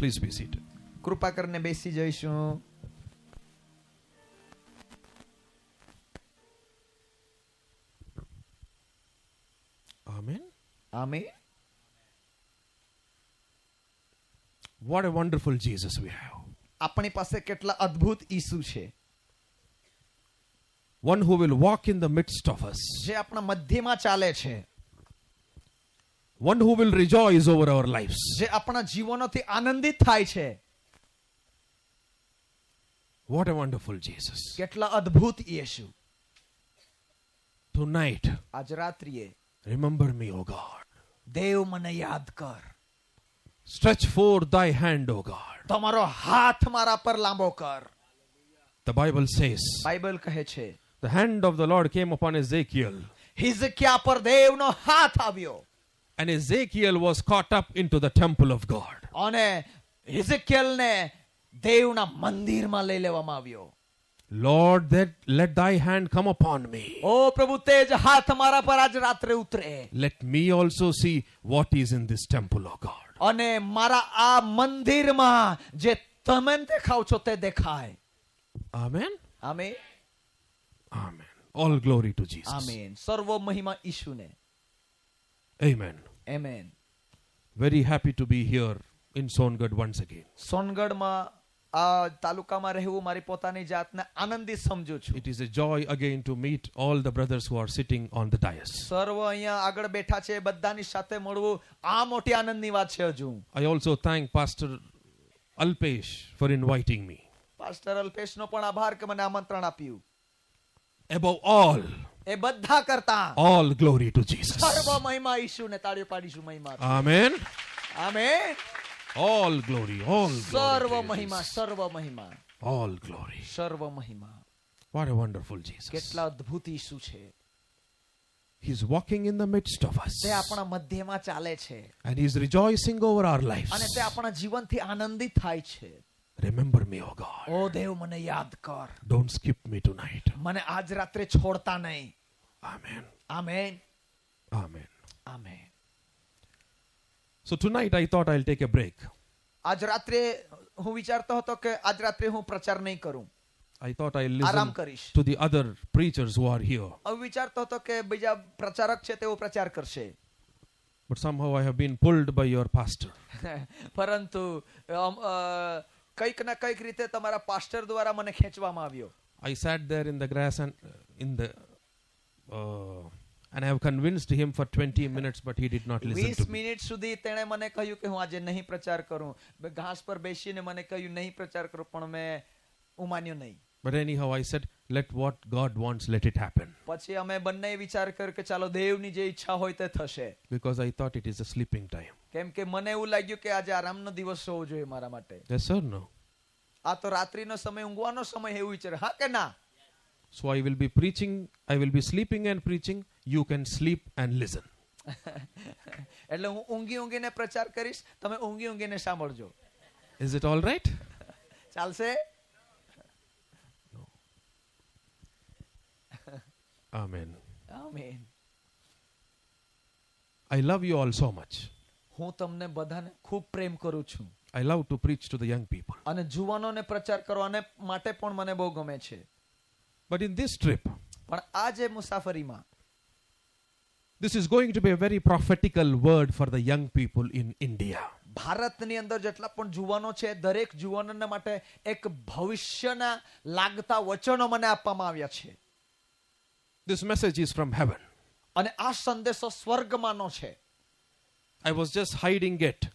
Please be seated. કૃપા કરીને બેસી જઈશું. Amen. Amen. What a wonderful Jesus we have. આપણી પાસે કેટલા અદ્ભુત ઈસુ છે, One who will walk in the midst of us. જે આપણા મધ્યમાં ચાલે છે, One who will rejoice over our lives. જે આપણા જીવનોથી આનંદિત થાય છે. What a wonderful Jesus. કેટલા અદ્ભુત યેશુ. Tonight, આજ રાત્રિએ remember me, O God. દેવ મને યાદ કર. Stretch forth thy hand, O God. તમારો હાથ મારા પર લાંબો કર. The Bible says, બાઇબલ કહે છે, the hand of the Lord came upon Ezekiel, હિઝકિયા પર દેવનો હાથ આવ્યો and Ezekiel was caught up into the temple of God. અને હિઝકિયલને દેવના મંદિરમાં લઈ લેવામાં આવ્યો. Lord, let thy hand come upon me. ઓ પ્રભુ, તેજ હાથ મારા પર આજ રાત્રે ઉતરે Let me also see what is in this temple, O God. અને મારા આ મંદિરમાં જે તમે દેખાવ છો તે દેખાય. Amen. Amen. Amen. All glory to Jesus. Amen. સર્વ મહિમા ઈશુને. Amen. Amen. Very happy to be here in Songad once again. સોનગઢમાં આ તાલુકામાં રહેવું મારી પોતાની જાતને આનંદિત સમજુ છું. It is a joy again to meet all the brothers who are sitting on the dais. સર્વ અહીંયા આગળ બેઠા છે, બધાની સાથે મળવું આ મોટી આનંદની વાત છે. હજુ I also thank Pastor Alpesh for inviting me. Pastor અલ્પેશનો પણ આભાર કે મને આમંત્રણ આપ્યું. Above all, એ બધા કરતા all glory to Jesus. સર્વ મહિમા ઈશુને. તાળીઓ પાડીશું મહિમા. Amen. Amen. All glory, all સર્વ glory. to મહિમા, Jesus. સર્વ મહિમા, All glory. સર્વ મહિમા. What a wonderful Jesus. કેટલા અદ્ભુત ઈસુ છે. He's walking in the midst of us. તે આપણા મધ્યમાં ચાલે છે And he's rejoicing over our lives. અને તે આપણા જીવનથી આનંદિત થાય છે. Remember me, O God. ઓ દેવ, મને યાદ કર. Don't skip me tonight. મને આજ રાત્રે છોડતા નહીં. Amen. Amen. Amen. Amen. So tonight I thought I'll take a break. આજ રાત્રે હું વિચારતો હતો કે આજ રાત્રે હું પ્રચાર નહીં કરું, I thought I'll આરામ listen કરીશ. to the other preachers who are here. હવે વિચારતો હતો કે બીજા પ્રચારક છે તેઓ પ્રચાર કરશે. But somehow I have been pulled by your pastor. પરંતુ કંઈક ના કંઈક રીતે તમારા પાસ્ટર દ્વારા મને ખેંચવામાં આવ્યો. I sat there in the grass and and I have convinced him for 20 minutes, but he did not listen 20 to me. Minute સુધી તેણે મને કહ્યું કે હું આજે નહીં પ્રચાર કરું. ઘાસ પર બેસીને મને કહ્યું નહીં પ્રચાર કરું, પણ હું માન્યો નહીં. But anyhow I said, let what God wants, let it happen. પછી અમે બંને વિચાર કર્યો કે ચાલો દેવની જે ઈચ્છા હોય તે થશે. Because I thought it is a sleeping time. કેમ કે મને એવું લાગ્યું કે આજે આરામનો દિવસ હોવો જોઈએ મારા માટે. Yes sir, no. આ તો રાત્રિનો સમય, ઊંઘવાનો સમય, એવું વિચાર. હા કે ના? So I will be preaching, I will be sleeping and preaching. You can sleep and listen. એટલે હું ઊંઘી ઊંઘીને પ્રચાર કરીશ, તમે ઊંઘી ઊંઘીને સાંભળજો. Is it all right? ચાલશે? Amen. Amen. I love you all so much. હું તમને બધાને ખૂબ પ્રેમ કરું છું I love to preach to the young people. અને જુવાનોને પ્રચાર કરવાને માટે પણ મને બહુ ગમે છે. But in this trip, પણ આ જે મુસાફરીમાં this is going to be a very prophetical word for the young people in India. ભારતની અંદર જેટલા પણ જુવાનો છે, દરેક જુવાનોને માટે એક ભવિષ્યના લાગતા વચનો મને આપવામાં આવ્યા છે. This message is from heaven. અને આ સંદેશો સ્વર્ગમાંનો છે. I was just hiding it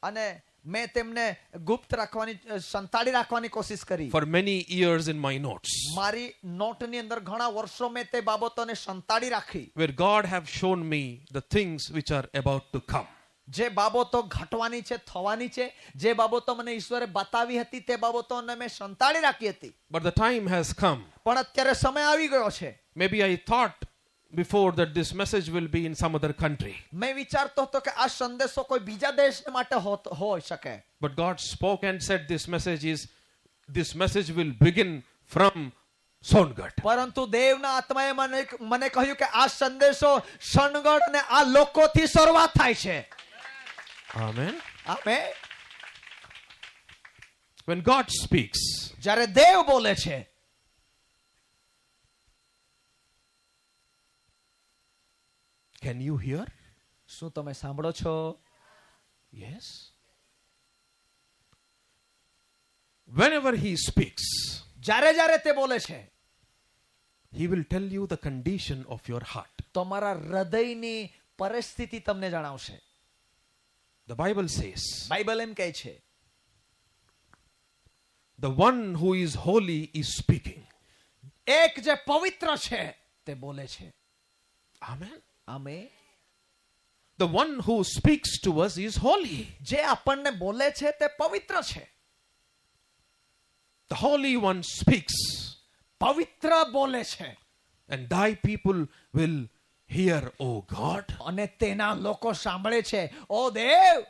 અને મેં તેમને ગુપ્ત રાખવાની, સંતાડી રાખવાની કોશિશ કરી. for many years in my notes, મારી નોટની અંદર ઘણા વર્ષો મેં તે બાબતોને સંતાડી રાખી. where God have shown me the things which are about to come. જે બાબતો ઘટવાની છે, થવાની છે, જે બાબતો મને ઈશ્વરે બતાવી હતી તે બાબતોને મેં સંતાડી રાખી હતી. But the time has come. પણ અત્યારે સમય આવી ગયો છે. Maybe I thought before that this message will be in some other country. મેં વિચારતો હતો કે આ સંદેશો કોઈ બીજા દેશ માટે હોઈ શકે. But God spoke and said this message will begin from Songad. પરંતુ દેવના આત્માએ મને કહ્યું કે આ સંદેશો સોનગઢ અને આ લોકોથી શરૂઆત થાય છે. Amen. Amen. Amen. Amen. I love you all so much. હું તમને બધાને ખૂબ પ્રેમ કરું છું When God speaks, જ્યારે દેવ બોલે છે, can you hear? શું તમે સાંભળો છો? Yes. Whenever he speaks, જ્યારે જ્યારે તે બોલે છે, he will tell you the condition of your heart. તમારા હૃદયની પરિસ્થિતિ તમને જણાવશે. The Bible says, બાઇબલ એમ કહે છે, the one who is holy is speaking. એક જે પવિત્ર છે તે બોલે છે. Amen. આમે The one who speaks to us is holy. જે આપણને બોલે છે તે પવિત્ર છે. The Holy One speaks, પવિત્ર બોલે છે and thy people will hear, O God. અને તેના લોકો સાંભળે છે. ઓ દેવ,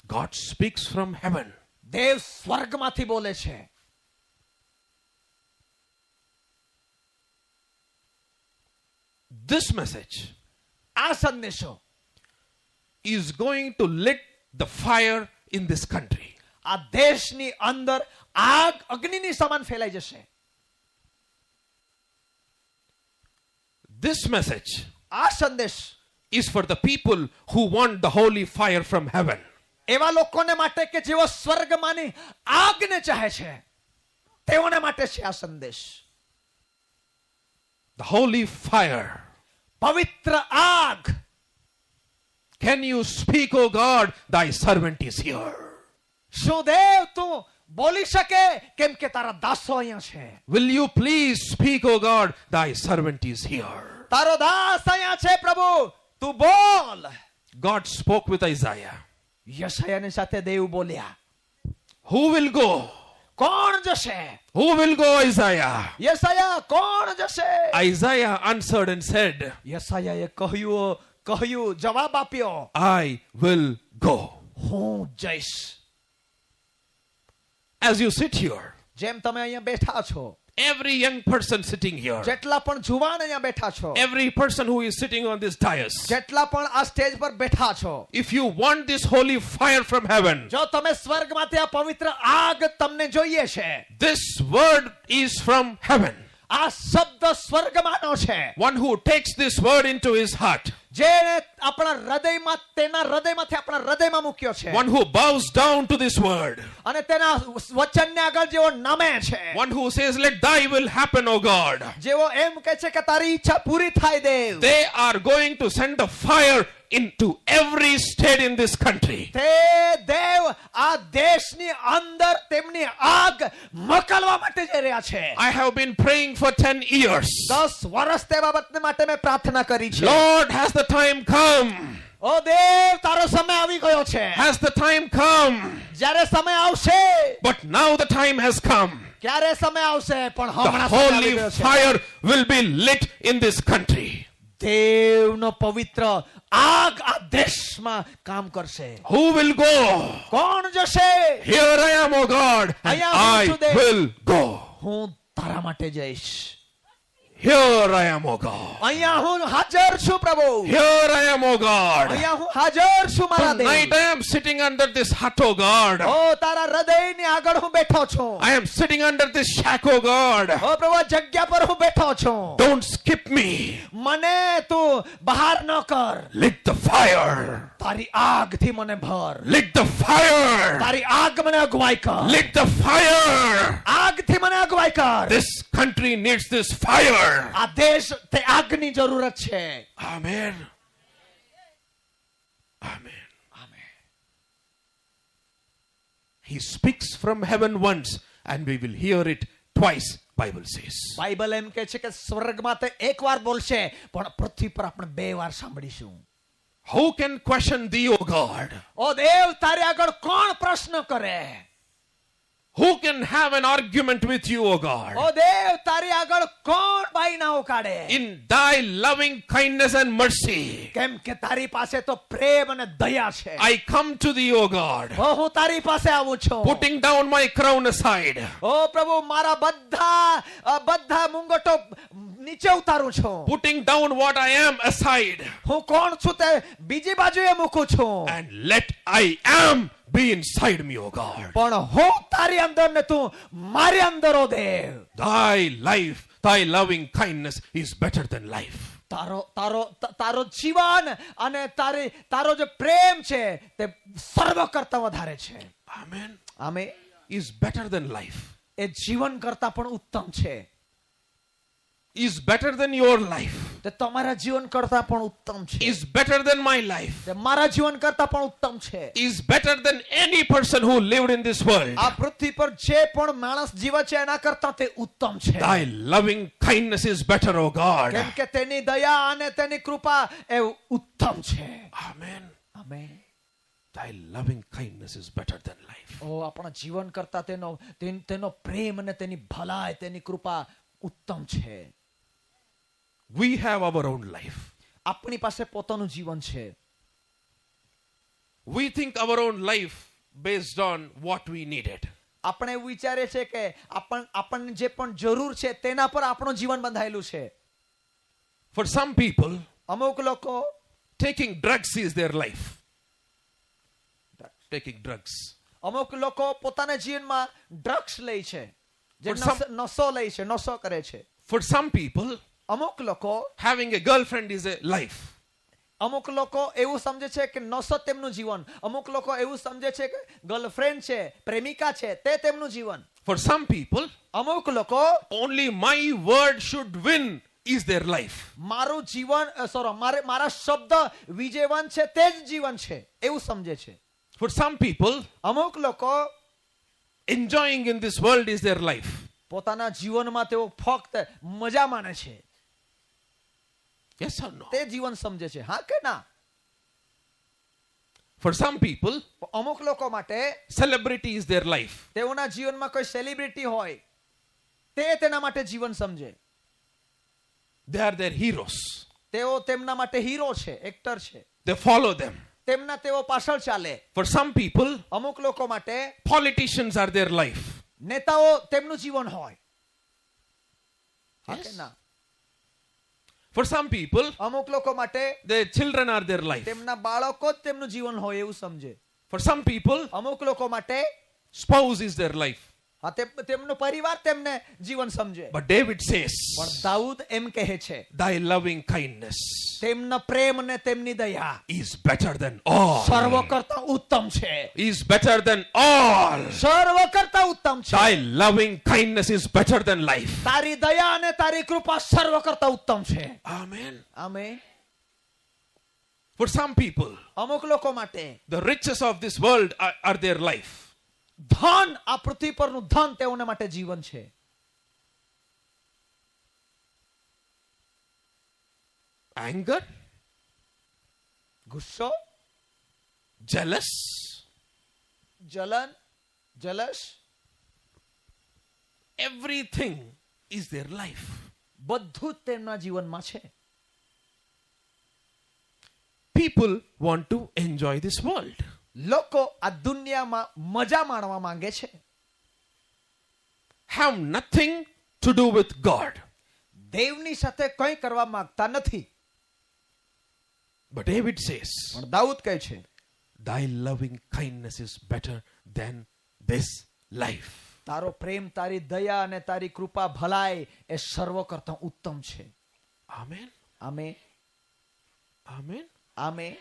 God speaks from heaven. દેવ સ્વર્ગમાંથી બોલે છે. This message આ સંદેશો is going to lit the fire in this country. આ દેશની અંદર આગ અગ્નિની સમાન ફેલાઈ જશે. This message આ સંદેશ is for the people who want the holy fire from heaven. એવા લોકોને માટે કે જેઓ સ્વર્ગમાંની આગને ચાહે છે, તેઓને માટે છે આ સંદેશ. The holy fire. પવિત્ર આગ. Can you speak, O God? Thy servant is here. શું દેવ તું બોલી શકે? કેમ કે તારા દાસો અહીંયા છે. Will you please speak, O God? Thy servant is here. તારો દાસ અહીંયા છે પ્રભુ, તું બોલ. God spoke with Isaiah. યશાયાની સાથે દેવ બોલ્યા. Who will go? કોણ જશે? Who will go, Isaiah? યશાયા કોણ જશે? Isaiah answered and said, યશાયાએ કહ્યું જવાબ આપ્યો, I will go. હું જઈશ. As you sit here, જેમ તમે અહીંયા બેઠા છો, every young person sitting here, જેટલા પણ જુવાન અહીંયા બેઠા છો, every person who is sitting on this dais, જેટલા પણ આ સ્ટેજ પર બેઠા છો, if you want this holy fire from heaven, જો તમે સ્વર્ગમાંથી આ પવિત્ર આગ તમને જોઈએ છે, this word is from heaven. આ શબ્દ સ્વર્ગમાંનો છે. One who takes this word into his heart, જેને આપણા હૃદયમાં, તેના હૃદયમાંથી આપણા હૃદયમાં મૂક્યો છે. one who bows down to this word, અને તેના વચનને આગળ જેવો નમે છે, one who says, let thy will happen, O God. જેવો એમ કહે છે કે તારી ઈચ્છા પૂરી થાય દેવ. They are going to send the fire into every state in this country. તે દેવ આ દેશની અંદર તેમની આગ મોકલવા માટે જઈ રહ્યા છે. I have been praying for 10 years. 10 વર્ષ તે બાબતને માટે મેં પ્રાર્થના કરી છે. Lord, has the time come? ઓ દેવ, તારો સમય આવી ગયો છે. Has the time come? જ્યારે સમય આવશે. But now the time has come. ક્યારે સમય આવશે? પણ The હમણાં સમય આવી holy ગયો છે. fire will be lit in this country. દેવનો પવિત્ર આગ આ દેશમાં કામ કરશે. Who will go? કોણ જશે? Here I am, O God, and I am I today. will go. હું તારા માટે જઈશ. Here I am, O God. અહીંયા હું હાજર છું પ્રભુ. Here I am, O God. અહીંયા હું હાજર છું મારા Tonight Dev. I am sitting under this hut, O God. ઓ તારા હૃદયની આગળ હું બેઠો છું. I am sitting under this shack, O God. ઓ પ્રભુ, આ જગ્યા પર હું બેઠો છું. Don't skip me. મને તું બહાર ન કર. Lit the fire. તારી આગથી મને ભર. Lit the fire. તારી આગ મને અગવાઈ કર. Lit the fire. આગથી મને અગવાઈ કર. This country needs this fire. આ દેશ તે આગની જરૂરત છે. Amen. Amen. Amen. He speaks from heaven once and we will hear it twice, Bible says. Bible એમ કહે છે કે સ્વર્ગમાં તે એક વાર બોલશે, પણ પૃથ્વી પર આપણે 2 વાર સાંભળીશું. Who can question thee, O God? ઓ દેવ, તારી આગળ કોણ પ્રશ્ન કરે? Who can have an argument with you, O God? ઓ દેવ, તારી આગળ કોણ બાયનાઓ કાઢે? In thy loving kindness and mercy, કેમ કે તારી પાસે તો પ્રેમ અને દયા છે. I come to thee, O God, ઓ હું તારી પાસે આવું છું. putting down my crown aside. ઓ પ્રભુ, મારા બધા મુંગટો નીચે ઉતારું છું, putting down what I am aside, હું કોણ છું તે બીજી બાજુએ મૂકું છું, and let I am be inside me, O God. પણ હું તારી અંદર ને તું મારી અંદર, ઓ દેવ. Thy life, thy loving kindness is better than life. તારો જીવન અને તારો જે પ્રેમ છે તે સર્વ કરતા વધારે છે. Amen. આમે Is better than life. એ જીવન કરતા પણ ઉત્તમ છે. Is better than your life. તે તમારા જીવન કરતા પણ ઉત્તમ છે. Is better than my life. તે મારા જીવન કરતા પણ ઉત્તમ છે. Is better than any person who lived in this world. આ પૃથ્વી પર જે પણ માણસ જીવે છે એના કરતા તે ઉત્તમ છે. Thy loving kindness is better, O God. કેમ કે તેની દયા અને તેની કૃપા એ ઉત્તમ છે. Amen. Amen. Thy loving kindness is better than life. ઓ આપણા જીવન કરતા તેનો પ્રેમ અને તેની ભલાઈ, તેની કૃપા ઉત્તમ છે. We have our own life. આપણી પાસે પોતાનું જીવન છે. We think our own life based on what we needed. આપણે એવું વિચારે છે કે આપણને જે પણ જરૂર છે તેના પર આપણું જીવન બંધાયેલું છે. For some people, અમુક લોકો taking drugs is their life. Taking drugs. અમુક લોકો પોતાના જીવનમાં ડ્રગ્સ લે છે, જે For some- નશો લે છે, નશો કરે છે. For some people, અમુક લોકો having a girlfriend is a life. અમુક લોકો એવું સમજે છે કે નશો તેમનું જીવન. અમુક લોકો એવું સમજે છે કે ગર્લફ્રેન્ડ છે, પ્રેમિકા છે, તે તેમનું જીવન. For some people, અમુક લોકો only my word should win is their life. મારું જીવન મારા શબ્દ વિજયવાન છે તે જ જીવન છે એવું સમજે છે. For some people, અમુક લોકો enjoying in this world is their life. પોતાના જીવનમાં તેઓ ફક્ત મજા માણે છે, Yes or no? તે જીવન સમજે છે. હા કે ના? For some people, અમુક લોકો માટે celebrity is their life. તેઓના જીવનમાં કોઈ સેલિબ્રિટી હોય તે તેના માટે જીવન સમજે. They are their heroes. તેઓ તેમના માટે હીરો છે, એક્ટર છે, They follow them. તેમના તેઓ પાછળ ચાલે. For some people, અમુક લોકો માટે politicians are their life. નેતાઓ તેમનું જીવન હોય. હા કે Yes. ના? For some people, અમુક લોકો માટે their children are their life. તેમના બાળકો જ તેમનું જીવન હોય એવું સમજે. For some people, અમુક લોકો માટે spouse is their life. હા, તેમનો પરિવાર તેમને જીવન સમજે. But David says, પણ દાઉદ એમ કહે છે, thy loving kindness તેમના પ્રેમ અને તેમની દયા is better than all. સર્વ કરતા ઉત્તમ છે. Is better than all. સર્વ કરતા ઉત્તમ છે. Thy loving kindness is better than life. તારી દયા અને તારી કૃપા સર્વ કરતા ઉત્તમ છે. Amen. Amen. For some people, અમુક લોકો માટે the riches of this world are their life. ધન, આ પૃથ્વી પરનું ધન તેઓને માટે જીવન છે. Anger, ગુસ્સો, jealous, જલસ, everything is their life. બધું જ તેમના જીવનમાં છે. People want to enjoy this world. લોકો આ દુનિયામાં મજા માણવા માંગે છે. Have nothing to do with God. દેવની સાથે કંઈ કરવા માંગતા નથી. But David says, પણ દાઉદ કહે છે, thy loving kindness is better than this life. તારો પ્રેમ, તારી દયા અને તારી કૃપા ભલાઈ એ સર્વ કરતા ઉત્તમ છે. Amen. Amen. Amen. Amen.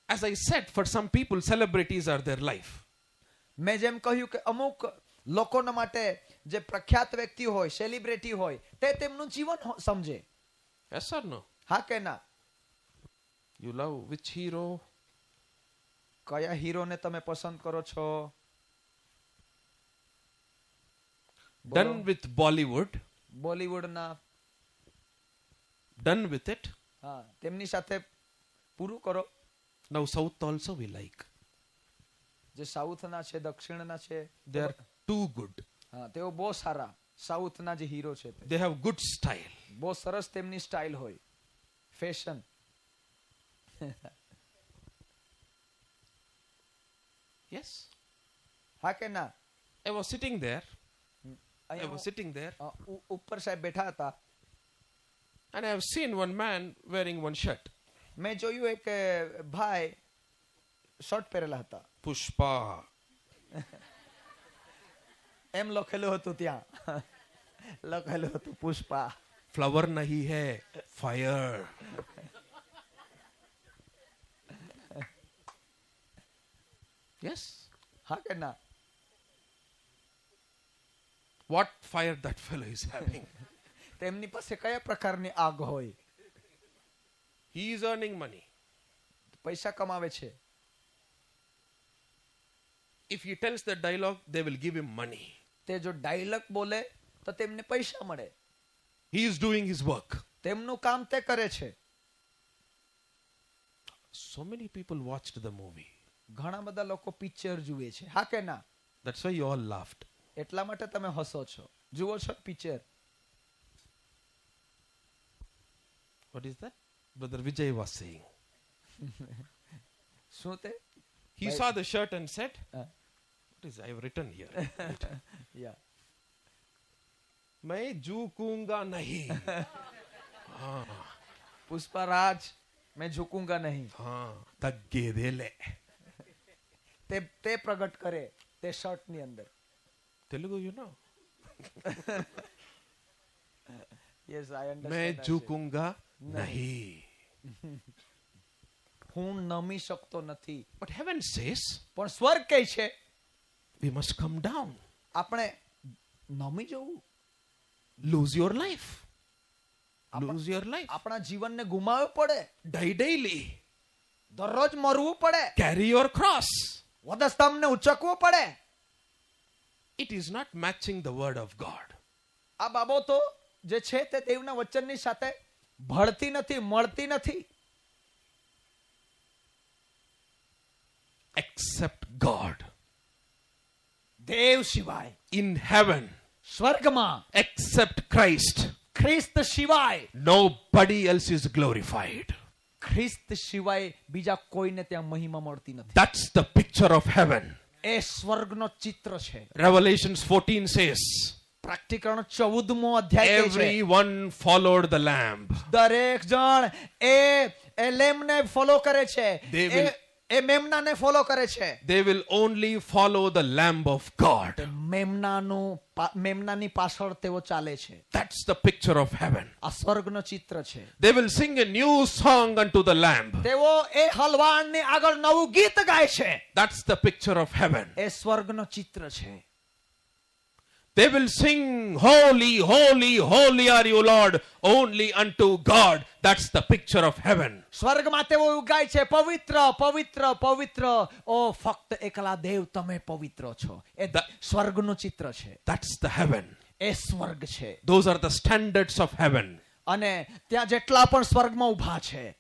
As I said, for some people, celebrities are their life. મેં જેમ કહ્યું કે અમુક લોકોના માટે જે પ્રખ્યાત વ્યક્તિ હોય, સેલિબ્રિટી હોય, તે તેમનું જીવન સમજે. Yes or no? હા કે ના? You love which hero? કયા હીરોને તમે પસંદ કરો છો? Done with Bollywood. બોલિવૂડના. Done with it. હા, તેમની સાથે પૂરું કરો. Now South also we like. જે સાઉથના છે, દક્ષિણના છે, They are too good. હા, તેઓ બહુ સારા. સાઉથના જે હીરો છે તે They have good style. બહુ સરસ તેમની સ્ટાઇલ હોય, ફેશન. Yes. હા કે ના? I was sitting there. I અહીંયા was sitting there ઉપર સાહેબ બેઠા હતા, and I have seen one man wearing one shirt. મેં જોયું એક ભાઈ શર્ટ પહેરેલા હતા, Pushpa. એમ લખેલું હતું ત્યાં, લખેલું હતું Pushpa. Flower nahi hai, fire. Yes. હા કે ના? What fire that fellow is having. તેમની પાસે કયા પ્રકારની આગ હોય? He is earning money. પૈસા કમાવે છે. If he tells the dialogue, they will give him money. તે જો ડાયલોગ બોલે તો તેમને પૈસા મળે. He is doing his work. તેમનું કામ તે કરે છે. So many people watched the movie. ઘણા બધા લોકો પિક્ચર જુએ છે, હા કે ના? That's why you all laughed. એટલા માટે તમે હસો છો, જુઓ છો picture. What is that? Brother Vijay was saying. શું તે? He saw the shirt and said, હા. what is I have written here? Yeah. मैं झुकूंगा नहीं. પુષ્પરાજ, मैं झुकूंगा नहीं. हाँ, तग्गे दे ले. તે પ્રગટ કરે તે શર્ટ ની અંદર. Telugu, you know. Yes, I understand. मैं that. झुकूंगा नहीं. હું નમી શકતો નથી. But heaven says, પણ સ્વર્ગ કહે છે we must come down. આપણે નમી જવું, Lose your life. Lose your life. આપણા જીવનને ગુમાવવું પડે, Die daily. દરરોજ મરવું પડે, Carry your cross. વધસ્તંભને ઉચકવું પડે. It is not matching the word of God. આ બાબતો જે છે તે દેવના વચનની સાથે ભળતી નથી, મળતી નથી. Except God. દેવ સિવાય, In heaven. સ્વર્ગમાં Except Christ. ખ્રિસ્ત સિવાય, Nobody else is glorified. ખ્રિસ્ત સિવાય બીજા કોઈને ત્યાં મહિમા મળતી નથી. That's the picture of heaven. એ સ્વર્ગનો ચિત્ર છે. Revelations 14 says, પ્રાક્ટિકરણ 14મો અધ્યાય કહે છે, everyone followed the Lamb. દરેક જણ એ લેમને ફોલો કરે છે, They will- એ મેમનાને ફોલો કરે છે. They will only follow the Lamb of God. મેમનાની પાછળ તેઓ ચાલે છે. That's the picture of heaven. આ સ્વર્ગનો ચિત્ર છે. They will sing a new song unto the Lamb. તેઓ એ હલવાણની આગળ નવું ગીત ગાય છે. That's the picture of heaven. એ સ્વર્ગનો ચિત્ર છે. They will sing, holy, holy, holy are you, Lord, only unto God. That's the picture of heaven. સ્વર્ગમાં તેઓ ગાય છે, પવિત્ર પવિત્ર પવિત્ર, ઓ ફક્ત એકલા દેવ તમે પવિત્ર છો. એ સ્વર્ગનું ચિત્ર છે. That's the heaven. એ સ્વર્ગ છે. Those are the standards of heaven. અને ત્યાં જેટલા પણ સ્વર્ગમાં ઊભા છે,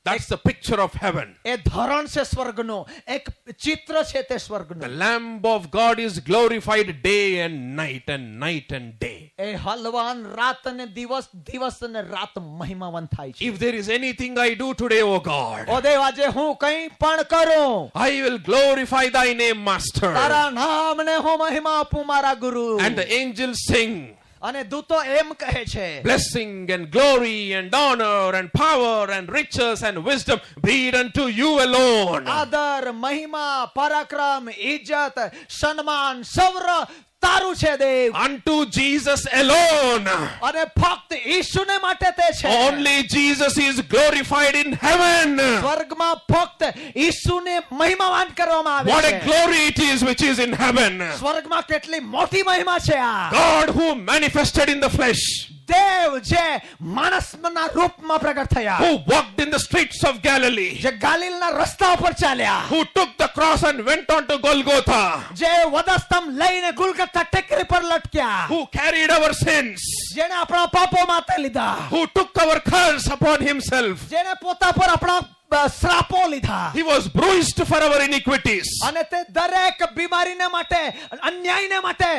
That's the picture of heaven. એ ધરણ છે સ્વર્ગનો, એક ચિત્ર છે તે The સ્વર્ગનો. Lamb of God is glorified day and night and night and day. એ હલવાન રાત અને દિવસ, દિવસ અને રાત મહિમાવંત થાય છે. If there is anything I do today, O God, ઓ દેવ, આજે હું કંઈ પણ કરું, I will glorify thy name, Master. તારા નામને હું મહિમા આપું મારા ગુરુ. And the angels sing, અને દૂતો એમ કહે છે, blessing and glory and honor and power and riches and wisdom be it unto you alone. આદર, મહિમા, પરાક્રમ, ઇજ્જત, સન્માન, સૌર તારું છે દેવ. Unto Jesus alone. અને ફક્ત ઈસુને માટે તે છે. Only Jesus is glorified in heaven. સ્વર્ગમાં ફક્ત ઈસુને મહિમાવાન કરવામાં આવે What છે. a glory it is which is in heaven. સ્વર્ગમાં કેટલી મોટી મહિમા છે આ. God who manifested in the flesh, દેવ જે માણસના રૂપમાં પ્રગટ થયા, who walked in the streets of Galilee, જે ગાલિલના રસ્તા ઉપર ચાલ્યા, who took the cross and went on to Golgotha, જે વધસ્તંભ લઈને ગુલગથા ટેકરી પર લટક્યા, who carried our sins, જેને આપણા પાપો માથે લીધા, who took our curse upon himself. જેને પોતા પર આપણા શ્રાપો લીધા. He was bruised for our iniquities. અને તે દરેક બીમારીને માટે, અન્યાયને માટે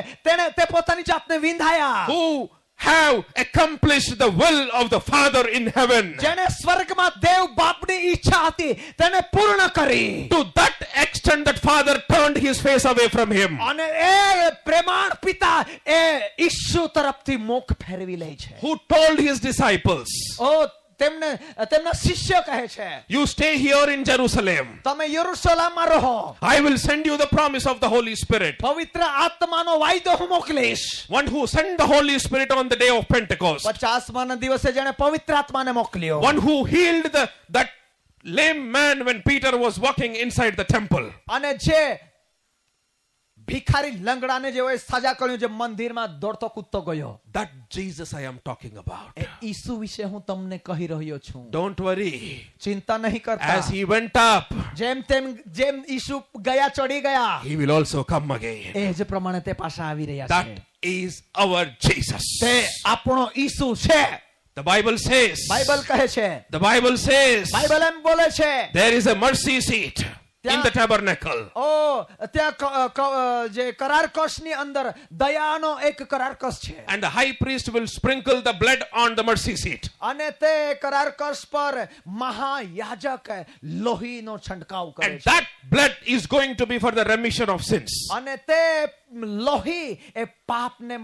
તે પોતાની જાતને વિંધાયા. Who have accomplished the will of the Father in heaven. જેને સ્વર્ગમાં દેવ બાપની ઈચ્છા હતી તેને પૂર્ણ કરી. To that extent that Father turned his face away from him. અને એ પ્રેમાળ પિતા એ ઈસુ તરફથી મુખ ફેરવી લે છે. Who told his disciples, તેમના શિષ્ય કહે છે, you stay here in Jerusalem. તમે યરુશલેમમાં રહો. I will send you the promise of the Holy Spirit. પવિત્ર આત્માનો વાયદો હું મોકલીશ. One who sent the Holy Spirit on the day of Pentecost. 50મા દિવસે જેણે પવિત્ર આત્માને મોકલ્યો. One who healed that lame man when Peter was walking inside the temple. અને જે ભિખારી લંગડાને જેવો સાજા કર્યું જે મંદિરમાં દોડતો કૂદતો ગયો. That Jesus I am talking about. એ ઈસુ વિશે હું તમને કહી રહ્યો છું. Don't worry. ચિંતા નહીં કરતા. As he went up, જેમ ઈસુ ગયા ચડી ગયા, he will also come again. એ જ પ્રમાણે તે પાછા આવી રહ્યા That છે. is our Jesus. તે આપણો ઈસુ છે. The Bible says, બાઇબલ કહે છે, the Bible says, બાઇબલ એમ બોલે છે, there is a mercy seat in the tabernacle. ત્યાં જે કરાર કક્ષની અંદર દયાનો એક કરાર કક્ષ છે. And the high priest will sprinkle the blood on the mercy seat. અને તે કરાર કક્ષ પર મહાયાજક લોહીનો છંટકાવ કરે And છે. that blood is going to be for the remission of sins. અને તે લોહી એ પાપને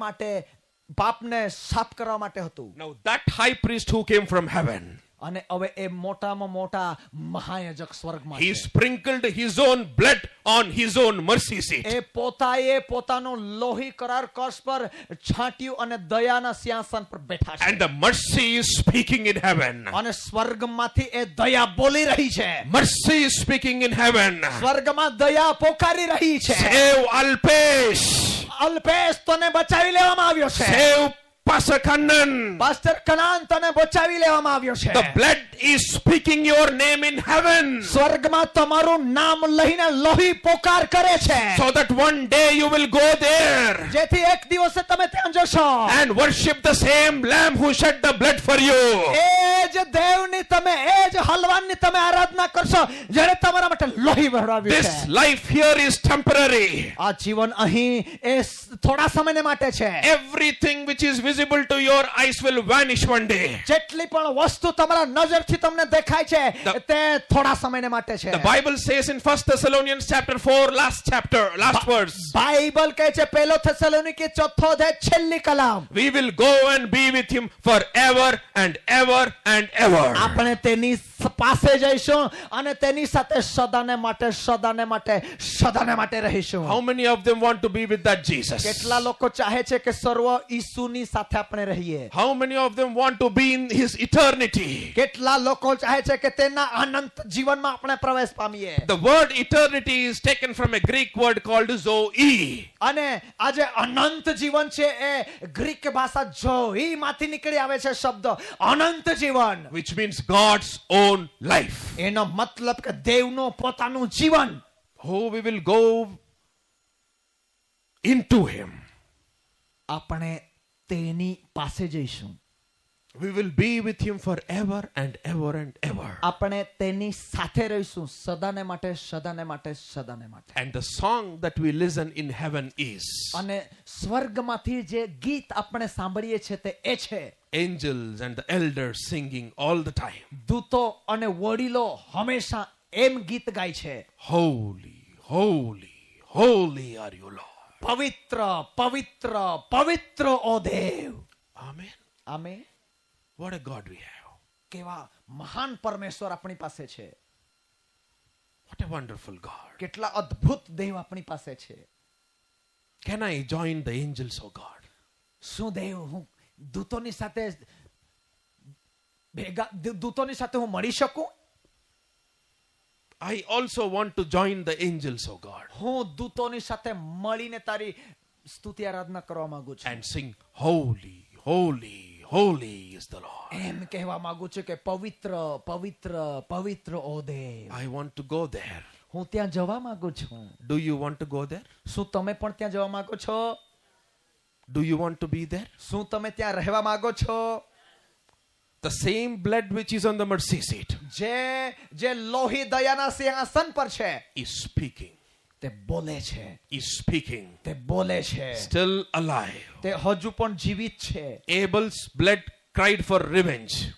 સાફ કરવા માટે હતું. Now that high priest who came from heaven, અને હવે એ મોટામાં મોટા મહાયાજક સ્વર્ગમાં he છે. sprinkled his own blood on his own mercy seat. એ પોતાનું લોહી કરાર કક્ષ પર છાંટ્યું અને દયાના સિંહાસન પર બેઠા છે. And the mercy is speaking in heaven. અને સ્વર્ગમાંથી એ દયા બોલી રહી છે. Mercy is speaking in heaven. સ્વર્ગમાં દયા પોકારી રહી છે. Save Alpesh. અલ્પેશ તને બચાવી લેવામાં આવ્યો છે. Save Pastor Kannan. પાસ્ટર કનાન તને બચાવી લેવામાં આવ્યો છે. The blood is speaking your name in heaven. સ્વર્ગમાં તમારું નામ લઈને લોહી પોકાર કરે છે. So that one day you will go there જેથી એક દિવસે તમે ત્યાં જશો and worship the same Lamb who shed the blood for you. એ જ દેવની તમે, એ જ હલવાનની તમે આરાધના કરશો જેણે તમારા માટે લોહી વહાવ્યું This છે. life here is temporary. આ જીવન અહીં એ થોડા સમયને માટે છે. Everything which is visible to your eyes will vanish one day. જેટલી પણ વસ્તુ તમારા નજરથી તમને દેખાય છે તે થોડા સમયને માટે છે. The Bible says in 1 Thessalonians chapter 4, last verse, Bible કહે છે 1 થેસલોનિકી 4 અધ્યાય છેલ્લી કલમ, we will go and be with him forever and ever and ever. આપણે તેની પાસે જઈશું અને તેની સાથે સદાને માટે રહીશું. How many of them want to be with that Jesus? કેટલા લોકો ચાહે છે કે સર્વ ઈસુની સાથે આપણે રહીએ? How many of them want to be in his eternity? કેટલા લોકો ચાહે છે કે તેના અનંત જીવનમાં આપણે પ્રવેશ પામીએ? The word eternity is taken from a Greek word called zoe. અને આ જે અનંત જીવન છે એ ગ્રીક ભાષા જોઈ માંથી નીકળી આવે છે શબ્દ અનંત જીવન, which means God's own life. એનો મતલબ કે દેવનો પોતાનું જીવન. Oh, we will go into him. આપણે તેની પાસે જઈશું. We will be with him forever and ever and ever. આપણે તેની સાથે રહીશું સદાને માટે. And the song that we listen in heaven is, અને સ્વર્ગમાંથી જે ગીત આપણે સાંભળીએ છીએ તે એ છે, angels and the elders singing all the time, દૂતો અને વડીલો હંમેશા એમ ગીત ગાય છે, holy, holy, holy are you, Lord. પવિત્ર પવિત્ર પવિત્ર ઓ દેવ. Amen. Amen. What a God we have. કેવા મહાન પરમેશ્વર આપણી પાસે છે. What a wonderful God. કેટલા અદ્ભુત દેવ આપણી પાસે છે. Can I join the angels, oh God? શું દેવ હું દૂતોની સાથે હું મળી શકું? I also want to join the angels, oh God, હું દૂતોની સાથે મળીને તારી સ્તુતિ આરાધના કરવા માંગુ છું. and sing, holy, holy, holy is the Lord. એમ કહેવા માંગુ છું કે પવિત્ર પવિત્ર પવિત્ર ઓ દેવ. I want to go there. હું ત્યાં જવા માંગુ છું. Do you want to go there? શું તમે પણ ત્યાં જવા માંગો છો? Do you want to be there? શું તમે ત્યાં રહેવા માંગો છો? The same blood which is on the mercy seat જે લોહી દયાના સિંહાસન પર છે is speaking. તે બોલે છે, is speaking, તે બોલે છે, still alive. તે હજુ પણ જીવિત છે. Abel's blood cried for revenge,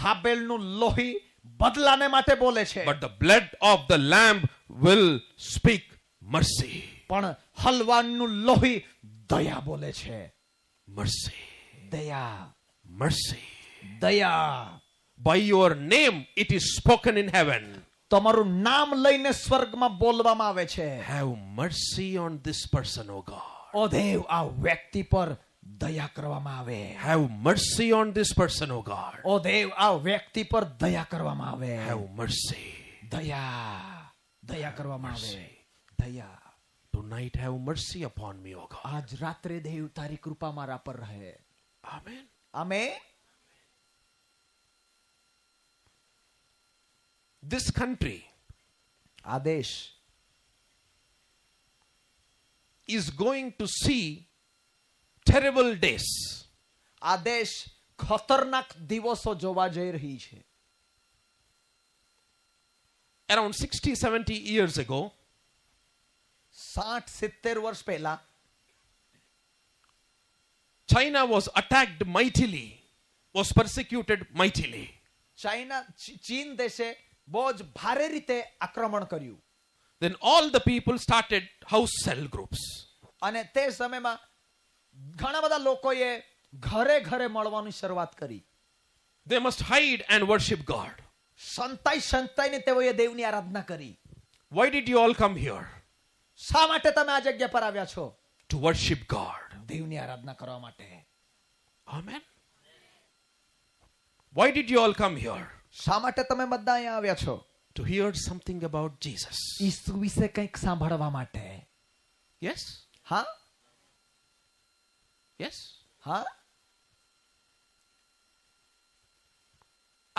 હાબેલનું લોહી બદલાને માટે બોલે છે, but the blood of the lamb will speak mercy. પણ હલવાનનું લોહી દયા બોલે છે. Mercy. દયા, Mercy. દયા. By your name it is spoken in heaven. તમારું નામ લઈને સ્વર્ગમાં બોલવામાં આવે છે. Have mercy on this person, O God. ઓ દેવ, આ વ્યક્તિ પર દયા કરવામાં આવે. Have mercy on this person, O God. ઓ દેવ, આ વ્યક્તિ પર દયા કરવામાં આવે. Have mercy. દયા, દયા કરવામાં આવે. દયા. Tonight have mercy upon me, O God. આજ રાત્રે દેવ તારી કૃપા મારા પર રહે. Amen. આમેન. This country આ દેશ is going to see terrible days. આ દેશ ખતરનાક દિવસો જોવા જઈ રહી છે. Around 60-70 years ago, 60-70 વર્ષ પહેલા China was attacked mightily, was persecuted mightily. ચીન દેશે બહુ જ ભારે રીતે આક્રમણ કર્યું. Then all the people started house cell groups. અને તે સમયમાં ઘણા બધા લોકોએ ઘરે ઘરે મળવાની શરૂઆત કરી. They must hide and worship God. સંતાઈને તેઓએ દેવની આરાધના કરી. Why did you all come here? શા માટે તમે આ જગ્યા પર આવ્યા છો? To worship God. દેવની આરાધના કરવા માટે. Amen. Why did you all come here? શા માટે તમે બધા અહીંયા આવ્યા છો? To hear something about Jesus. ઈસુ વિશે કંઈક સાંભળવા માટે. Yes? હા? Yes? હા?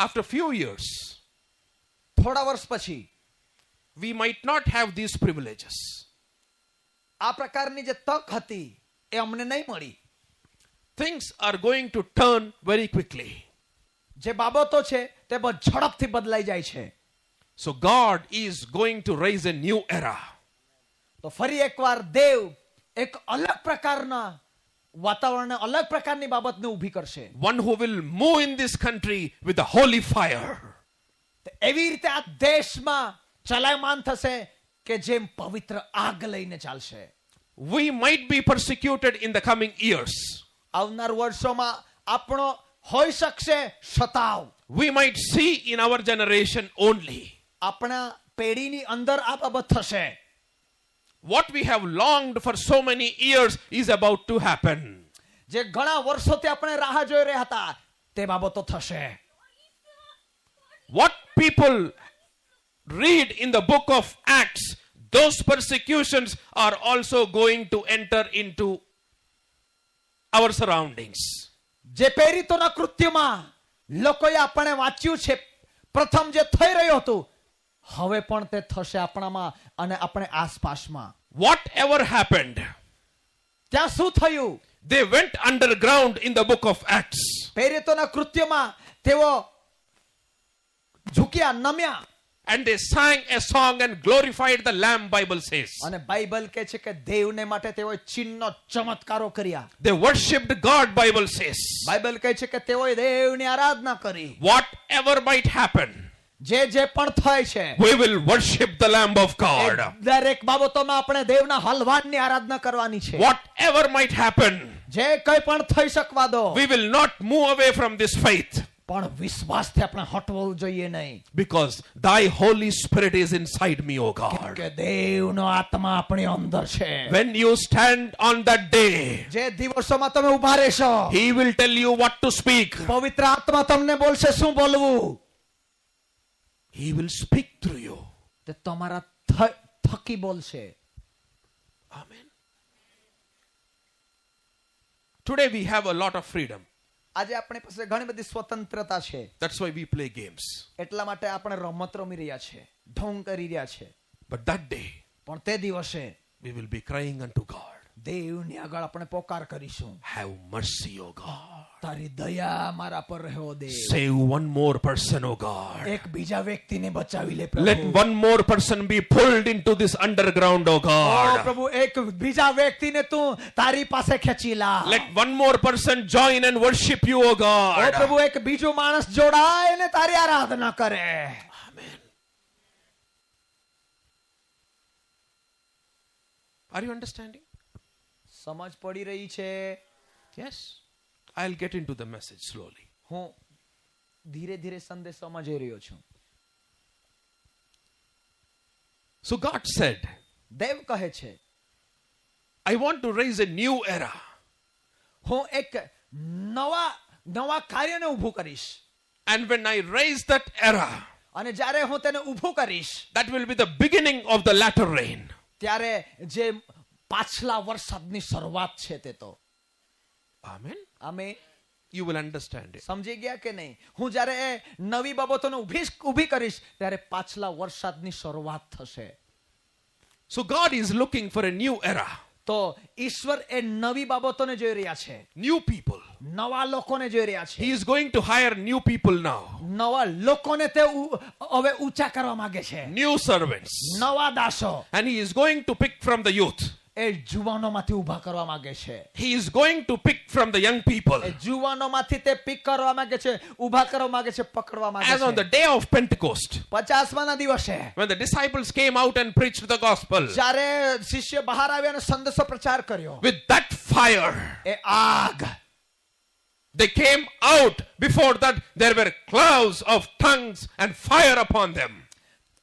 After few years, થોડા વર્ષ પછી we might not have these privileges. આ પ્રકારની જે તક હતી એ અમને નહીં મળી. Things are going to turn very quickly. જે બાબતો છે તે બહુ ઝડપથી બદલાઈ જાય છે. So God is going to raise a new era. તો ફરી એકવાર દેવ એક અલગ પ્રકારના વાતાવરણ, અલગ પ્રકારની બાબતને ઊભી કરશે. One who will move in this country with the holy fire. એવી રીતે આ દેશમાં ચલાયમાન થશે કે જેમ પવિત્ર આગ લઈને ચાલશે. We might be persecuted in the coming years. આવનાર વર્ષોમાં આપણો હોઈ શકશે શતાવ. We might see in our generation only. આપણા પેઢીની અંદર આ બાબત થશે. What we have longed for so many years is about to happen. જે ઘણા વર્ષોથી આપણે રાહ જોઈ રહ્યા હતા તે બાબતો થશે. What people read in the book of Acts, those persecutions are also going to enter into our surroundings. જે પ્રેરિતોના કૃત્યમાં લોકોએ આપણે વાંચ્યું છે, પ્રથમ જે થઈ રહ્યું હતું હવે પણ તે થશે આપણામાં અને આપણે આસપાસમાં. Whatever happened, ત્યાં શું થયું? they went underground in the book of Acts. પ્રેરિતોના કૃત્યમાં તેઓ ઝૂક્યા, નમ્યા And they sang a song and glorified the Lamb, Bible says. અને બાઇબલ કહે છે કે દેવને માટે તેઓએ ચિહ્નો ચમત્કારો કર્યા. They worshipped God, Bible says. Bible કહે છે કે તેઓએ દેવની આરાધના કરી. Whatever might happen, જે જે પણ થાય છે we will worship the Lamb of God. દરેક બાબતોમાં આપણે દેવના હલવાનની આરાધના કરવાની છે. Whatever might happen, જે કંઈ પણ થઈ શકવા દો, we will not move away from this faith. પણ વિશ્વાસથી આપણે હટવું જોઈએ નહીં. Because thy Holy Spirit is inside me, O God. કે દેવનો આત્મા આપણી અંદર છે. When you stand on that day, જે દિવસોમાં તમે ઊભા રહેશો, He will tell you what to speak. પવિત્ર આત્મા તમને બોલશે શું બોલવું. He will speak through you. તે તમારા થકી બોલશે. Amen. Today we have a lot of freedom. આજે આપણી પાસે ઘણી બધી સ્વતંત્રતા છે. That's why we play games. એટલા માટે આપણે રમત રમી રહ્યા છે, ઢોંગ કરી રહ્યા છે. But that day, પણ તે દિવસે we will be crying unto God. દેવની આગળ આપણે પોકાર કરીશું. Have mercy, O God. તારી દયા મારા પર રહો દે. Save one more person, oh God. એક બીજા વ્યક્તિને બચાવી લે Let પ્રભુ. one more person be pulled into this underground, oh O God. પ્રભુ, એક બીજા વ્યક્તિને તું તારી પાસે ખેંચી લા. Let one more person join and worship you, oh O God. પ્રભુ, એક બીજો માણસ જોડાય ને તારી આરાધના કરે. Amen. Are you understanding? સમજ પડી રહી છે? Yes. I'll get into the message slowly. હું ધીરે ધીરે સંદેશોમાં જઈ રહ્યો છું. So God said, દેવ કહે છે, I want to raise a new era. હું એક નવા કાર્યને ઊભું કરીશ. And when I raise that era, અને જ્યારે હું તેને ઊભું કરીશ, that will be the beginning of the latter rain. ત્યારે જે પાછલા વરસાદની શરૂઆત છે તે તો. Amen. અમે You will understand it. સમજી ગયા કે નહીં? હું જ્યારે એ નવી બાબતોને ઊભી કરીશ ત્યારે પાછલા વરસાદની શરૂઆત થશે. So God is looking for a new era. તો ઈશ્વર એ નવી બાબતોને જોઈ રહ્યા છે. New people. નવા લોકોને જોઈ રહ્યા છે. He is going to hire new people now. નવા લોકોને તે હવે ઊંચા કરવા માંગે છે. New servants. નવા દાસો. And He is going to pick from the youth. એ જુવાનોમાંથી ઊભા કરવા માંગે છે. He is going to pick from the young people. એ જુવાનોમાંથી તે પિક કરવા માંગે છે, ઊભા કરવા માંગે છે, પકડવા માંગે As on the છે. day of Pentecost, 50મા દિવસે when the disciples came out and preached the gospel, જ્યારે શિષ્ય બહાર આવ્યા અને સંદેશો પ્રચાર કર્યો, with that fire, એ આગ, they came out. Before that, there were clouds of tongues and fire upon them.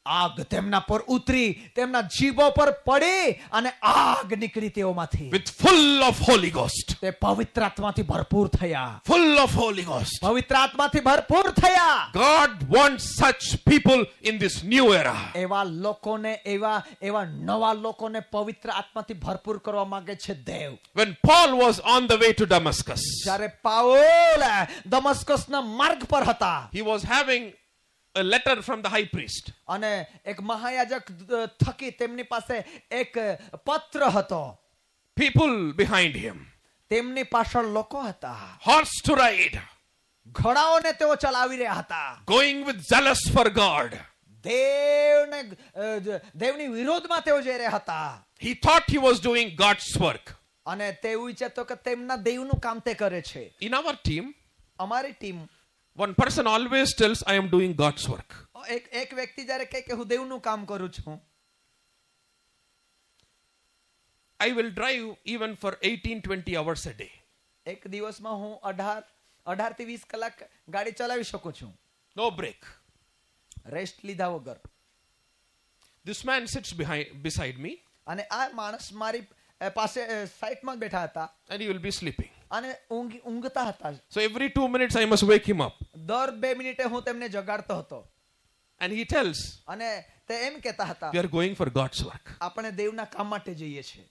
આગ તેમના પર ઉતરી, તેમના જીભો પર પડી અને આગ નીકળી તેઓમાંથી. With full of Holy Ghost. તે પવિત્ર આત્માથી ભરપૂર થયા. Full of Holy Ghost. પવિત્ર આત્માથી ભરપૂર થયા. God wants such people in this new era. એવા લોકોને, એવા નવા લોકોને પવિત્ર આત્માથી ભરપૂર કરવા માંગે છે દેવ. When Paul was on the way to Damascus, જ્યારે પાઉલ દમસ્કસના માર્ગ પર હતા he was having a letter from the high priest. અને એક મહાયાજક થકી તેમની પાસે એક પત્ર હતો. People behind him. તેમની પાછળ લોકો હતા. Horse to ride. ઘોડાઓને તેઓ ચલાવી રહ્યા હતા. Going with zealous for God. દેવની વિરોધમાં તેઓ જઈ રહ્યા હતા. He thought he was doing God's work. અને તેવું વિચારતો કે તેમના દેવનું કામ તે કરે છે. In our team, અમારી team, one person always tells, I am doing God's work. એક વ્યક્તિ જ્યારે કહે કે હું દેવનું કામ કરું છું. I will drive even for 18-20 hours a day. એક દિવસમાં હું 18 થી 20 કલાક ગાડી ચલાવી શકું છું. No break. રેસ્ટ લીધા વગર. This man sits beside me અને આ માણસ મારી પાસે સાઈડમાં બેઠા હતા and he will be sleeping. અને ઊંઘતા હતા. So every 2 minutes I must wake him up. દર 2 મિનિટે હું તેમને જગાડતો હતો. And he tells, અને તે એમ કહેતા હતા, we are going for God's work. આપણે દેવના કામ માટે જઈએ છીએ.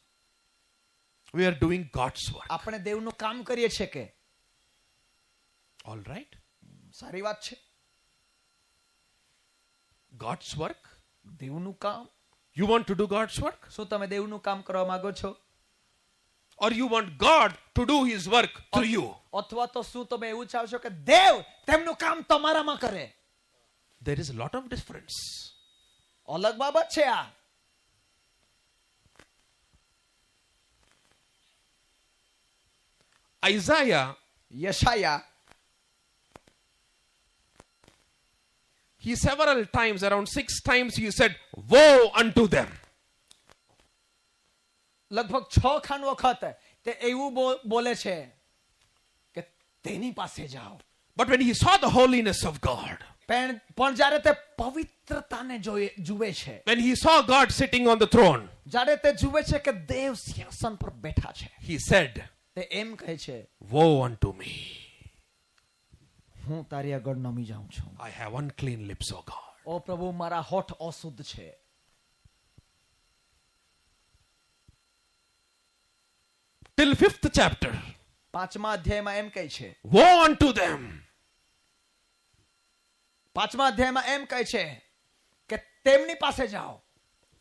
We are doing God's work. આપણે દેવનું કામ કરીએ છીએ કે. All right. સારી વાત છે. God's work. દેવનું કામ. You want to do God's work? શું તમે દેવનું કામ કરવા માંગો છો? Or you want God to do His work through you? અથવા તો શું તમે એવું ચાહો છો કે દેવ તેમનું કામ તમારામાં કરે? There is a lot of difference. અલગ બાબત છે આ. Isaiah, યશાયા, he several times, around 6 times, he said, woe unto them. લગભગ 6 વખત તે એવું બોલે છે કે તેની પાસે જાઓ. But when he saw the holiness of God, પણ જ્યારે તે પવિત્રતાને જુએ છે, when he saw God sitting on the throne, જ્યારે તે જુએ છે કે દેવ સિંહાસન પર બેઠા છે, he said, તે એમ કહે છે, woe unto me. હું તારી આગળ નમી જાઉં છું. I have unclean lips, O God. ઓ પ્રભુ, મારા હોઠ અશુદ્ધ છે. Till 5th chapter, 5મા અધ્યાયમાં એમ કહે છે, woe unto them. 5મા અધ્યાયમાં એમ કહે છે કે તેમની પાસે જાઓ.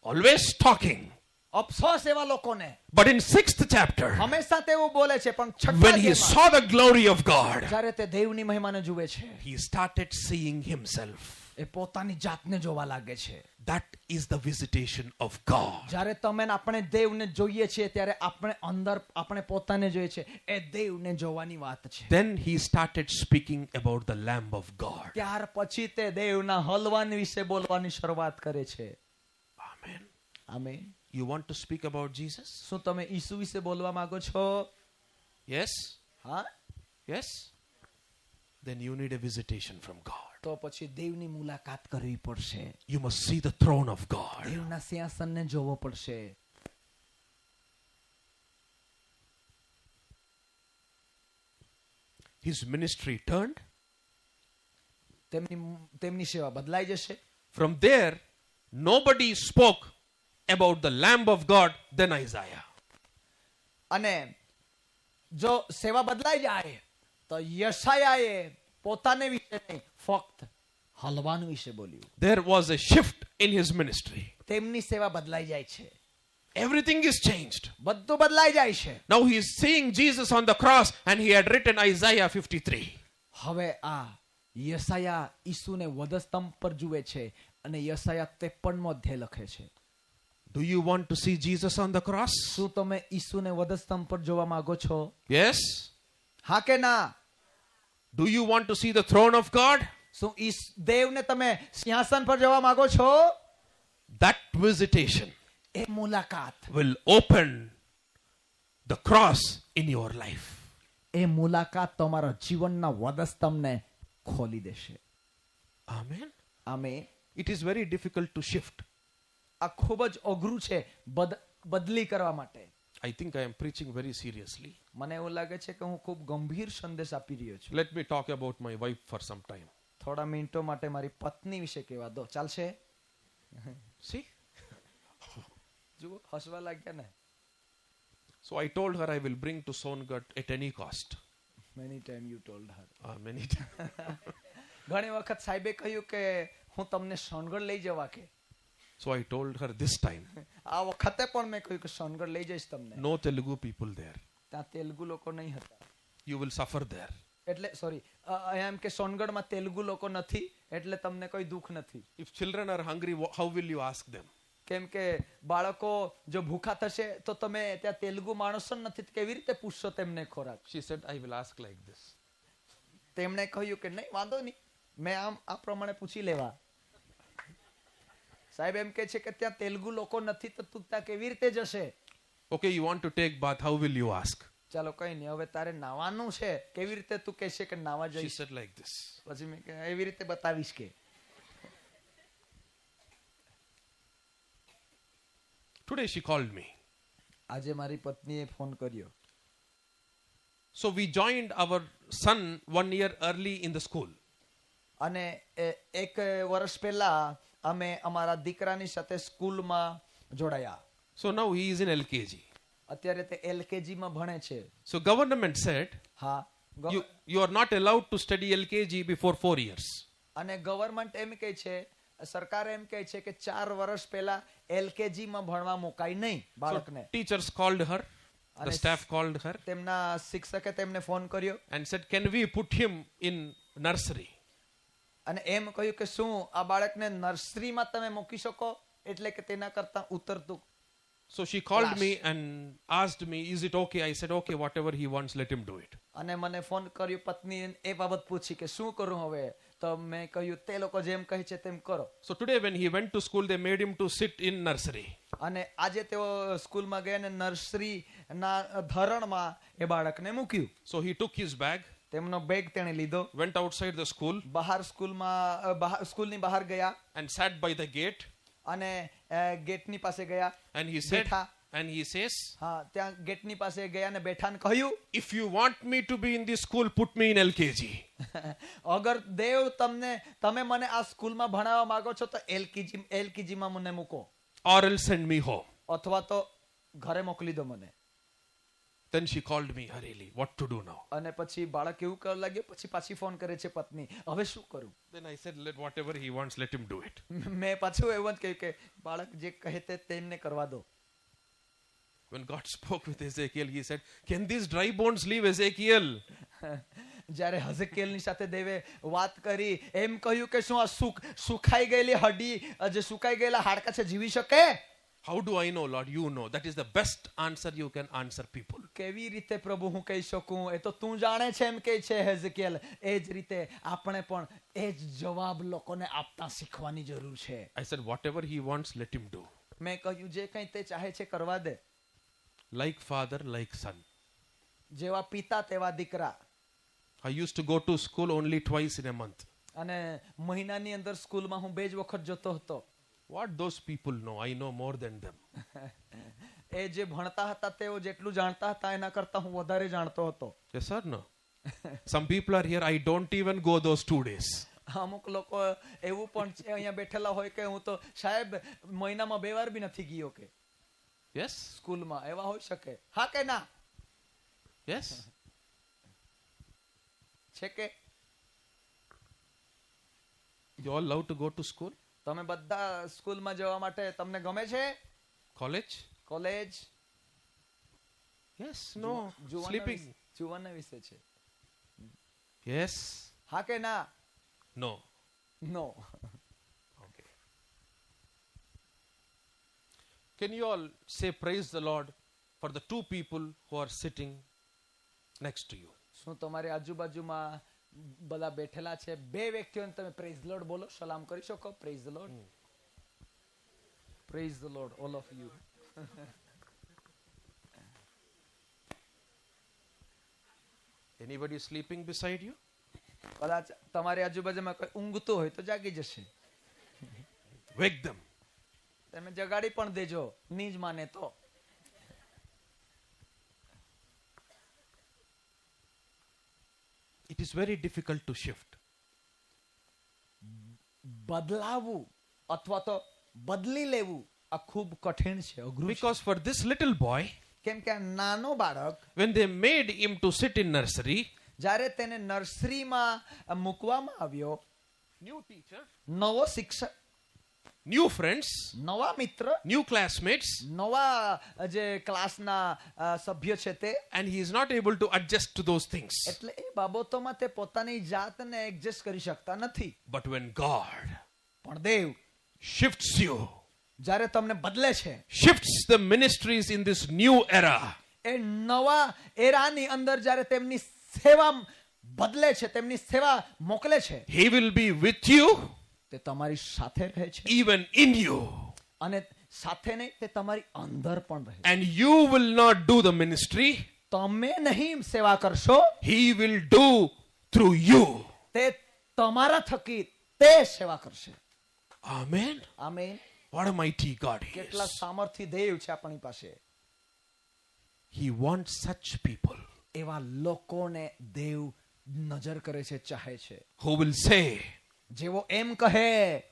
Always talking. અફસોસ એવા લોકોને. But in 6th chapter, હંમેશા તેવું બોલે છે, પણ છઠ્ઠા when he અધ્યાયમાં saw the glory of God, જ્યારે તે દેવની મહિમાને જુએ છે, he started seeing himself. એ પોતાની જાતને જોવા લાગે છે. That is the visitation of God. જ્યારે તમે ને આપણે દેવને જોઈએ છીએ ત્યારે આપણે અંદર આપણે પોતાને જોઈએ છે, એ દેવને જોવાની વાત છે. Then he started speaking about the Lamb of God. ત્યાર પછી તે દેવના હલવાન વિશે બોલવાની શરૂઆત કરે છે. Amen. Amen. You want to speak about Jesus? શું તમે ઈસુ વિશે બોલવા માંગો છો? Yes? હા, Yes? Then you need a visitation from God. તો પછી દેવની મુલાકાત કરવી પડશે. You must see the throne of God. દેવના સિંહાસનને જોવો પડશે. His ministry turned. તેમની સેવા બદલાઈ જશે. From there, nobody spoke about the Lamb of God than Isaiah. અને જો સેવા બદલાઈ જાય તો યશાયાએ પોતાને વિશે નહીં, ફક્ત હલવાન વિશે બોલ્યું. There was a shift in his ministry. તેમની સેવા બદલાઈ જાય છે. Everything is changed. બધું બદલાઈ જાય છે. Now he is seeing Jesus on the cross and he had written Isaiah 53. હવે આ યશાયા ઈસુને વધસ્તંભ પર જુએ છે અને યશાયા 53મો અધ્યાય લખે છે. Do you want to see Jesus on the cross? શું તમે ઈસુને વધસ્તંભ પર જોવા માંગો છો? Yes? હા કે ના? Do you want to see the throne of God? શું દેવને તમે સિંહાસન પર જોવા માંગો છો? That visitation એ મુલાકાત, will open the cross in your life. એ મુલાકાત તમારા જીવનના વધસ્તંભને ખોલી દેશે. Amen. આમે It is very difficult to shift. આ ખૂબ જ અઘરું છે બદલી કરવા માટે. I think I am preaching very seriously. મને એવું લાગે છે કે હું ખૂબ ગંભીર સંદેશ આપી રહ્યો છું. Let me talk about my wife for some time. થોડા મિનિટો માટે મારી પત્ની વિશે કહેવા દો. ચાલશે? See? જુઓ, હસવા લાગ્યા ને. So I told her I will bring to Songat at any cost. Many time you told her. Many times. ઘણી વખત સાહેબે કહ્યું કે હું તમને સોનગઢ લઈ જવા કે. So I told her this time. આ વખતે પણ મેં કહ્યું કે સોનગઢ લઈ જઈશ તમને. No Telugu people there. ત્યાં તેલુગુ લોકો નહીં હતા. You will suffer there. એટલે સોરી, એમ કે સોનગઢમાં તેલુગુ લોકો નથી એટલે તમને કોઈ દુઃખ નથી. If children are hungry, how will you ask them? કેમ કે બાળકો જો ભૂખા થશે તો તમે ત્યાં તેલુગુ માણસો નથી, કેવી રીતે પૂછશો તેમને ખોરાક? She said, I will ask like this. તેમણે કહ્યું કે નહીં, વાંધો નહીં, મેં આમ આ પ્રમાણે પૂછી લેવા. સાહેબ એમ કહે છે કે ત્યાં તેલુગુ લોકો નથી તો તું ત્યાં કેવી રીતે જશે? Okay, you want to take bath, how will you ask? ચાલો કઈ નહીં, હવે તારે નાવાનું છે, કેવી રીતે તું કહેશે કે નાવા She જઈશ? said like this. પછી મેં કહ્યું એવી રીતે બતાવીશ કે. Today she called me. આજે મારી પત્નીએ ફોન કર્યો. So we joined our son 1 year early in the school. અને એક વર્ષ પહેલા અમે અમારા દીકરાની સાથે સ્કૂલમાં જોડાયા. So now he is in LKG. અત્યારે તે LKG માં ભણે છે. So government said, હા, you are not allowed to study LKG before 4 years. અને ગવર્મેન્ટ એમ કહે છે, સરકાર એમ કહે છે કે 4 વર્ષ પહેલા LKG માં ભણવા મુકાય નહીં So બાળકને. teachers called her, the અને staff called her તેમના શિક્ષકે તેમને ફોન કર્યો and said, can we put him in nursery? અને એમ કહ્યું કે શું આ બાળકને નર્સરીમાં તમે મૂકી શકો? એટલે કે તેના કરતા ઉતરતું. So she called Class. me and asked me, is it okay? I said, okay, whatever he wants, let him do it. અને મને ફોન કર્યો, પત્ની એ બાબત પૂછી કે શું કરું હવે? તો મેં કહ્યું તે લોકો જેમ કહે છે તેમ કરો. So today when he went to school, they made him to sit in nursery. અને આજે તેઓ સ્કૂલમાં ગયા અને નર્સરીના ધરણમાં એ બાળકને મૂક્યું. So he took his bag, તેમનો બેગ તેણે લીધો, went outside the school બહાર સ્કૂલની બહાર ગયા and sat by the gate. અને ગેટની પાસે ગયા And he said, બેઠા. and he says, હા, ત્યાં ગેટની પાસે ગયા અને બેઠા ને કહ્યું, if you want me to be in this school, put me in LKG. અગર દેવ તમે મને આ સ્કૂલમાં ભણાવવા માંગો છો તો LKG માં મને મૂકો, Or else send me home. અથવા તો ઘરે મોકલી દો મને. Then she called me hurriedly, what to do now? અને પછી બાળક એવું કરવા લાગ્યો, પછી પાછી ફોન કરે છે પત્ની, હવે શું કરું? Then I said, let whatever he wants, let him do it. મેં પાછું એવું જ કહ્યું કે બાળક જે કહે તે તેમને કરવા દો. When God spoke with Ezekiel, he said, "Can these dry bones live, Ezekiel?" જ્યારે હઝકેલની સાથે દેવે વાત કરી, એમ કહ્યું કે શું આ સુખાઈ ગયેલી હડી, જે સુકાઈ ગયેલા હાડકા છે, જીવી શકે? How do I know, Lord? You know. That is the best answer you can answer people. કેવી રીતે પ્રભુ હું કહી શકું? એ તો તું જાણે છે, એમ કહે છે હેઝકેલ. એ જ રીતે આપણે પણ એ જ જવાબ લોકોને આપતા શીખવાની જરૂર છે. I said, whatever he wants, let him do. મેં કહ્યું જે કંઈ તે ચાહે છે કરવા દે. Like father, like son. જેવા પિતા તેવા દીકરા. I used to go to school only twice in a month. અને મહિનાની અંદર સ્કૂલમાં હું 2 જ વખત જતો હતો. What those people know, I know more than them. એ જે ભણતા હતા તેઓ જેટલું જાણતા હતા એના કરતા હું વધારે જાણતો હતો. Yes or no? Some people are here, I don't even go those 2 days. અમુક લોકો એવું પણ છે અહીંયા બેઠેલા હોય કે હું તો સાહેબ મહિનામાં 2 વાર બી નથી ગયો કે Yes? સ્કૂલમાં. એવા હોઈ શકે? હા કે ના? Yes? છે કે? You all love to go to school? તમે બધા સ્કૂલમાં જવા માટે તમને ગમે છે? College? College? Yes, no. Sleeping? જુવાના વિશે છે. Yes? હા કે ના? No. No. Okay. Can you all say praise the Lord for the 2 people who are sitting next to you? શું તમારી આજુબાજુમાં બધા બેઠેલા છે 2 વ્યક્તિઓને તમે પ્રેઝ ધ લોર્ડ બોલો, સલામ કરી શકો? Praise the lord. Praise the lord all of you. Anybody sleeping beside you? કદાચ તમારી આજુબાજુમાં કોઈ ઊંઘતું હોય તો જાગી જશે. Wake them. તમે જગાડી પણ દેજો, નીજ માને તો. It is very difficult to shift. બદલાવું અથવા તો બદલી લેવું આ ખૂબ કઠિન છે, અઘરું છે. Because for this little boy, કેમ કે આ નાનો બાળક when they made him to sit in nursery, જ્યારે તેને નર્સરીમાં મૂકવામાં આવ્યો, new teacher, નવો શિક્ષક, new friends, નવા મિત્ર, new classmates, નવા જે ક્લાસના સભ્ય છે તે, and he is not able to adjust to those things. એટલે એ બાબતોમાં તે પોતાની જાતને એડજસ્ટ કરી શકતા નથી. But when God પણ દેવ shifts you, જ્યારે તમને બદલે છે, shifts the ministries in this new era, એ નવા એરાની અંદર જ્યારે તેમની સેવા બદલે છે, તેમની સેવા મોકલે છે, he will be with you, તે તમારી સાથે રહે છે. even in you, અને સાથે નહીં, તે તમારી અંદર પણ રહે છે. and you will not do the ministry, તમે નહીં સેવા કરશો, he will do through you. તે તમારા થકી તે સેવા કરશે. Amen. Amen. What a mighty God he કેટલા is. સામર્થ્ય દેવ છે આપણી પાસે. He wants such people એવા લોકોને દેવ નજર કરે છે, ચાહે છે, who will say, જેવો એમ કહે,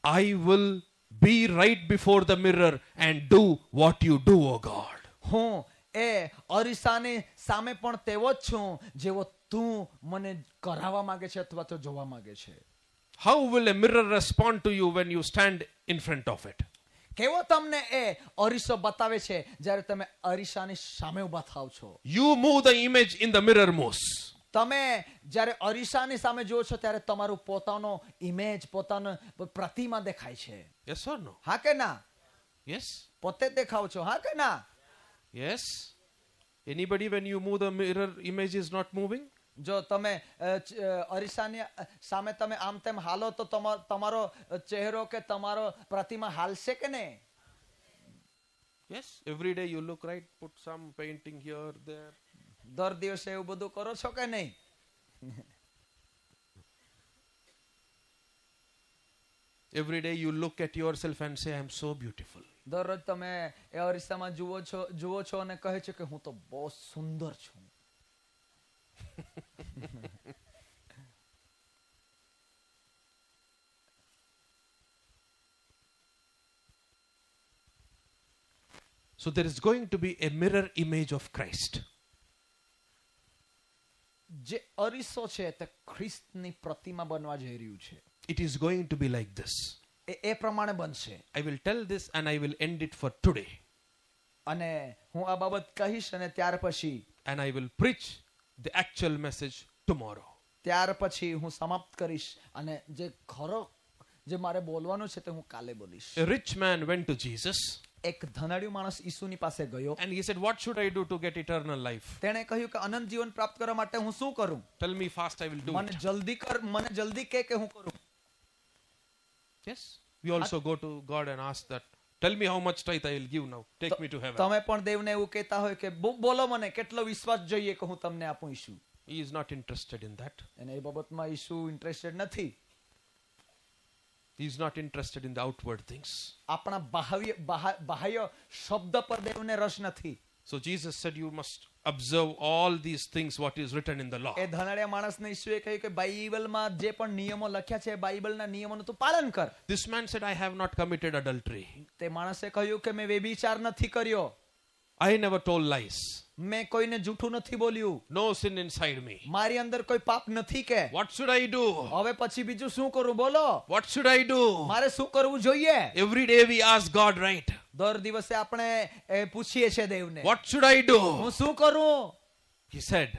I will be right before the mirror and do what you do, O God. હું એ અરીસાની સામે પણ તેવો જ છું જેવો તું મને કરાવવા માંગે છે અથવા તો જોવા માંગે છે. How will a mirror respond to you when you stand in front of it? કેવો તમને એ અરીસો બતાવે છે જ્યારે તમે અરીસાની સામે ઊભા થાવ છો? You move, the image in the mirror moves. તમે જ્યારે અરીસાની સામે જુઓ છો ત્યારે તમારું પોતાનો ઇમેજ, પોતાનો પ્રતિમા દેખાય છે. Yes or no? હા કે ના? Yes? પોતે દેખાવ છો, હા કે ના? Yes? Anybody, when you move, the mirror image is not moving? જો તમે અરીસાની સામે તમે આમ તેમ હાલો તો તમારો ચહેરો કે તમારો પ્રતિમા હાલશે કે નહીં? Yes? Every day you look right, put some painting here, there. દર દિવસે એવું બધું કરો છો કે નહીં? Every day you look at yourself and say, I am so beautiful. દરરોજ તમે એ અરીસામાં જુઓ છો અને કહે છે કે હું તો બહુ સુંદર છું. So there is going to be a mirror image of Christ. જે અરીસો છે તે ખ્રિસ્તની પ્રતિમા બનવા જઈ રહ્યું છે. It is going to be like this. એ પ્રમાણે બનશે. I will tell this and I will end it for today. અને હું આ બાબત કહીશ અને ત્યાર પછી and I will preach the actual message tomorrow. ત્યાર પછી હું સમાપ્ત કરીશ અને જે ખરો જે મારે બોલવાનું છે તે હું કાલે બોલીશ. A rich man went to Jesus એક ધનાઢ્ય માણસ ઈસુની પાસે ગયો. and he said, what should I do to get eternal life? તેણે કહ્યું કે અનંત જીવન પ્રાપ્ત કરવા માટે હું શું કરું? Tell me fast, I will do મને it. જલ્દી કે હું કરું? Yes. We also go to God and ask that. Tell me how much tithe I will give now. Take me to heaven. તમે પણ દેવને એવું કહેતા હોય કે બોલો મને કેટલો વિશ્વાસ જોઈએ કે હું તમને આપું ઈસુ. He is not interested in that. અને એ બાબતમાં ઈસુ ઇન્ટરેસ્ટેડ નથી. He is not interested in the outward things. આપણા બાહ્ય શબ્દ પર દેવને રસ નથી. So Jesus said, you must observe all these things what is written in the law. એ ધનાઢ્ય માણસને ઈસુએ કહ્યું કે બાઇબલમાં જે પણ નિયમો લખ્યા છે બાઇબલના નિયમોનું તું પાલન કર. This man said, I have not committed adultery. તે માણસે કહ્યું કે મેં વ્યભિચાર નથી કર્યો. I never told lies. મેં કોઈને જૂઠું નથી બોલ્યું. No sin inside me. મારી અંદર કોઈ પાપ નથી કે. What should I do? હવે પછી બીજું શું કરું બોલો? What should I do? મારે શું કરવું જોઈએ? Every day we ask God, right? દર દિવસે આપણે પૂછીએ છે દેવને. What should I do? હું શું કરું? He said,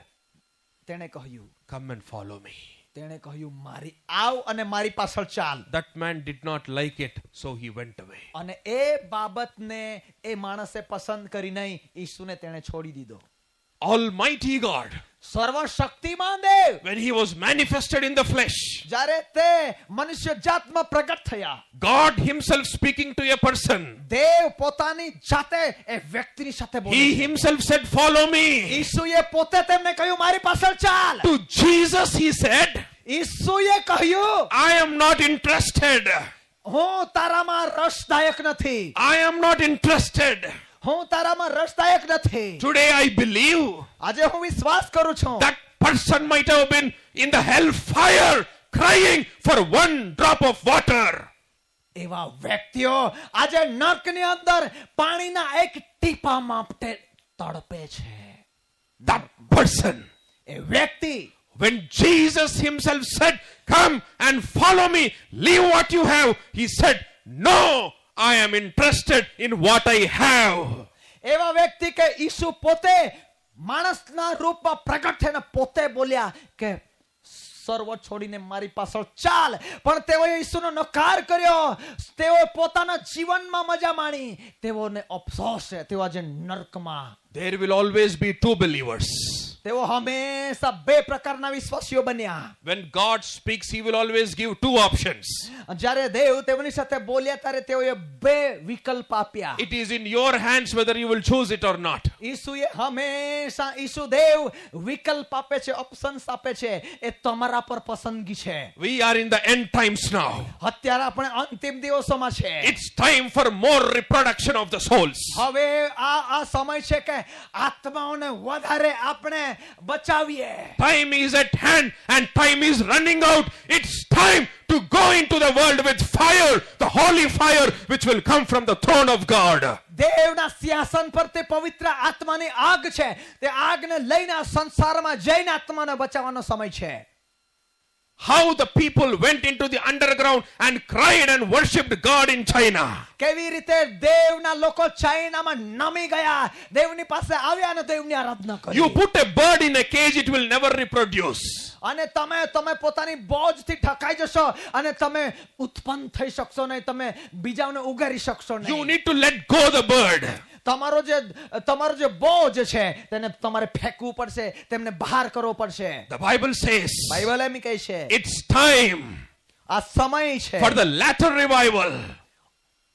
તેણે કહ્યું come and follow me. તેણે કહ્યું મારી આવ અને મારી પાછળ ચાલ. That man did not like it, so he went away. અને એ બાબતને એ માણસે પસંદ કરી નહીં. ઈસુને તેણે છોડી દીધો. Almighty God, સર્વશક્તિમાન Dev, when he was manifested in the flesh, જ્યારે તે મનુષ્ય જાતમાં પ્રગટ થયા, God himself speaking to a person, દેવ પોતાની જાતે એ વ્યક્તિની સાથે બોલે. he himself said, follow me. ઈસુએ પોતે તેમને કહ્યું મારી પાછળ ચાલ. To Jesus he said, ઈસુએ કહ્યું I am not interested. હું તારામાં રસદાયક નથી. I am not interested. હું તારામાં રસદાયક નથી. Today I believe આજે હું વિશ્વાસ કરું છું that person might have been in the hell fire crying for one drop of water. એવા વ્યક્તિઓ આજે નર્કની અંદર પાણીના એક ટીપા માટે તડપે છે. That person, એ વ્યક્તિ when Jesus himself said, come and follow me, leave what you have, he said, no, I am interested in what I have. એવા વ્યક્તિ કે ઈસુ પોતે માણસના રૂપમાં પ્રગટ થઈને પોતે બોલ્યા કે સર્વ છોડીને મારી પાછળ ચાલ. પણ તેઓએ ઈસુનો નકાર કર્યો. તેઓ પોતાના જીવનમાં મજા માણી. તેઓને અફસોસ છે. તેઓ આજે નર્કમાં. There will always be two believers. તેઓ હંમેશા બે પ્રકારના વિશ્વાસીઓ બન્યા. When God speaks, he will always give two options. જ્યારે દેવ તેઓની સાથે બોલ્યા ત્યારે તેઓએ બે વિકલ્પ આપ્યા. It is in your hands whether you will choose it or not. ઈસુએ હંમેશા ઈસુ દેવ વિકલ્પ આપે છે, ઓપ્શન્સ આપે છે. એ તમારા પર પસંદગી છે. We are in the end times now. અત્યારે આપણે અંતિમ દિવસોમાં છે. It's time for more reproduction of the souls. હવે આ સમય છે કે આત્માઓને વધારે આપણે બચાવીએ. Time is at hand and time is running out. It's time to go into the world with fire, the holy fire which will come from the throne of God. દેવના સિંહાસન પર તે પવિત્ર આત્માની આગ છે. તે આગને લઈને આ સંસારમાં જઈને આત્માને બચાવવાનો સમય છે. How the people went into the underground and cried and worshipped God in China. કેવી રીતે દેવના લોકો ચાઇનામાં નમી ગયા, દેવની પાસે આવ્યા અને દેવની આરાધના કરી. You put a bird in a cage, it will never reproduce. અને તમે પોતાની બોજથી ઠકાઈ જશો અને તમે ઉત્પન્ન થઈ શકશો નહીં. તમે બીજાઓને ઉગારી શકશો You નહીં. need to let go the bird. તમારો જે બોજ છે તેને તમારે ફેંકવું પડશે, તેમને બહાર કરવો પડશે. The Bible says બાઇબલ એમ કહે છે it's time આ સમય છે for the latter revival.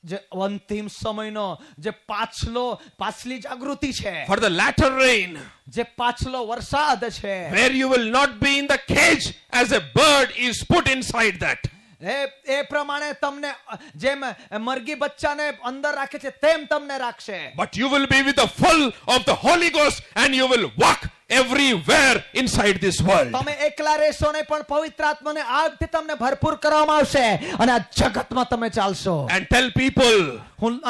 જે અંતિમ સમયનો જે પાછલી જાગૃતિ છે, For the latter rain, જે પાછલો વરસાદ છે, where you will not be in the cage as a bird is put inside that. એ પ્રમાણે તમને જેમ મરઘી બચ્ચાને અંદર રાખે છે તેમ તમને રાખશે. But you will be with the full of the Holy Ghost and you will walk everywhere inside this world. તમે એકલા રહેશો નહીં, પણ પવિત્ર આત્માને આગથી તમને ભરપૂર કરવામાં આવશે અને આ જગતમાં તમે ચાલશો. And tell people,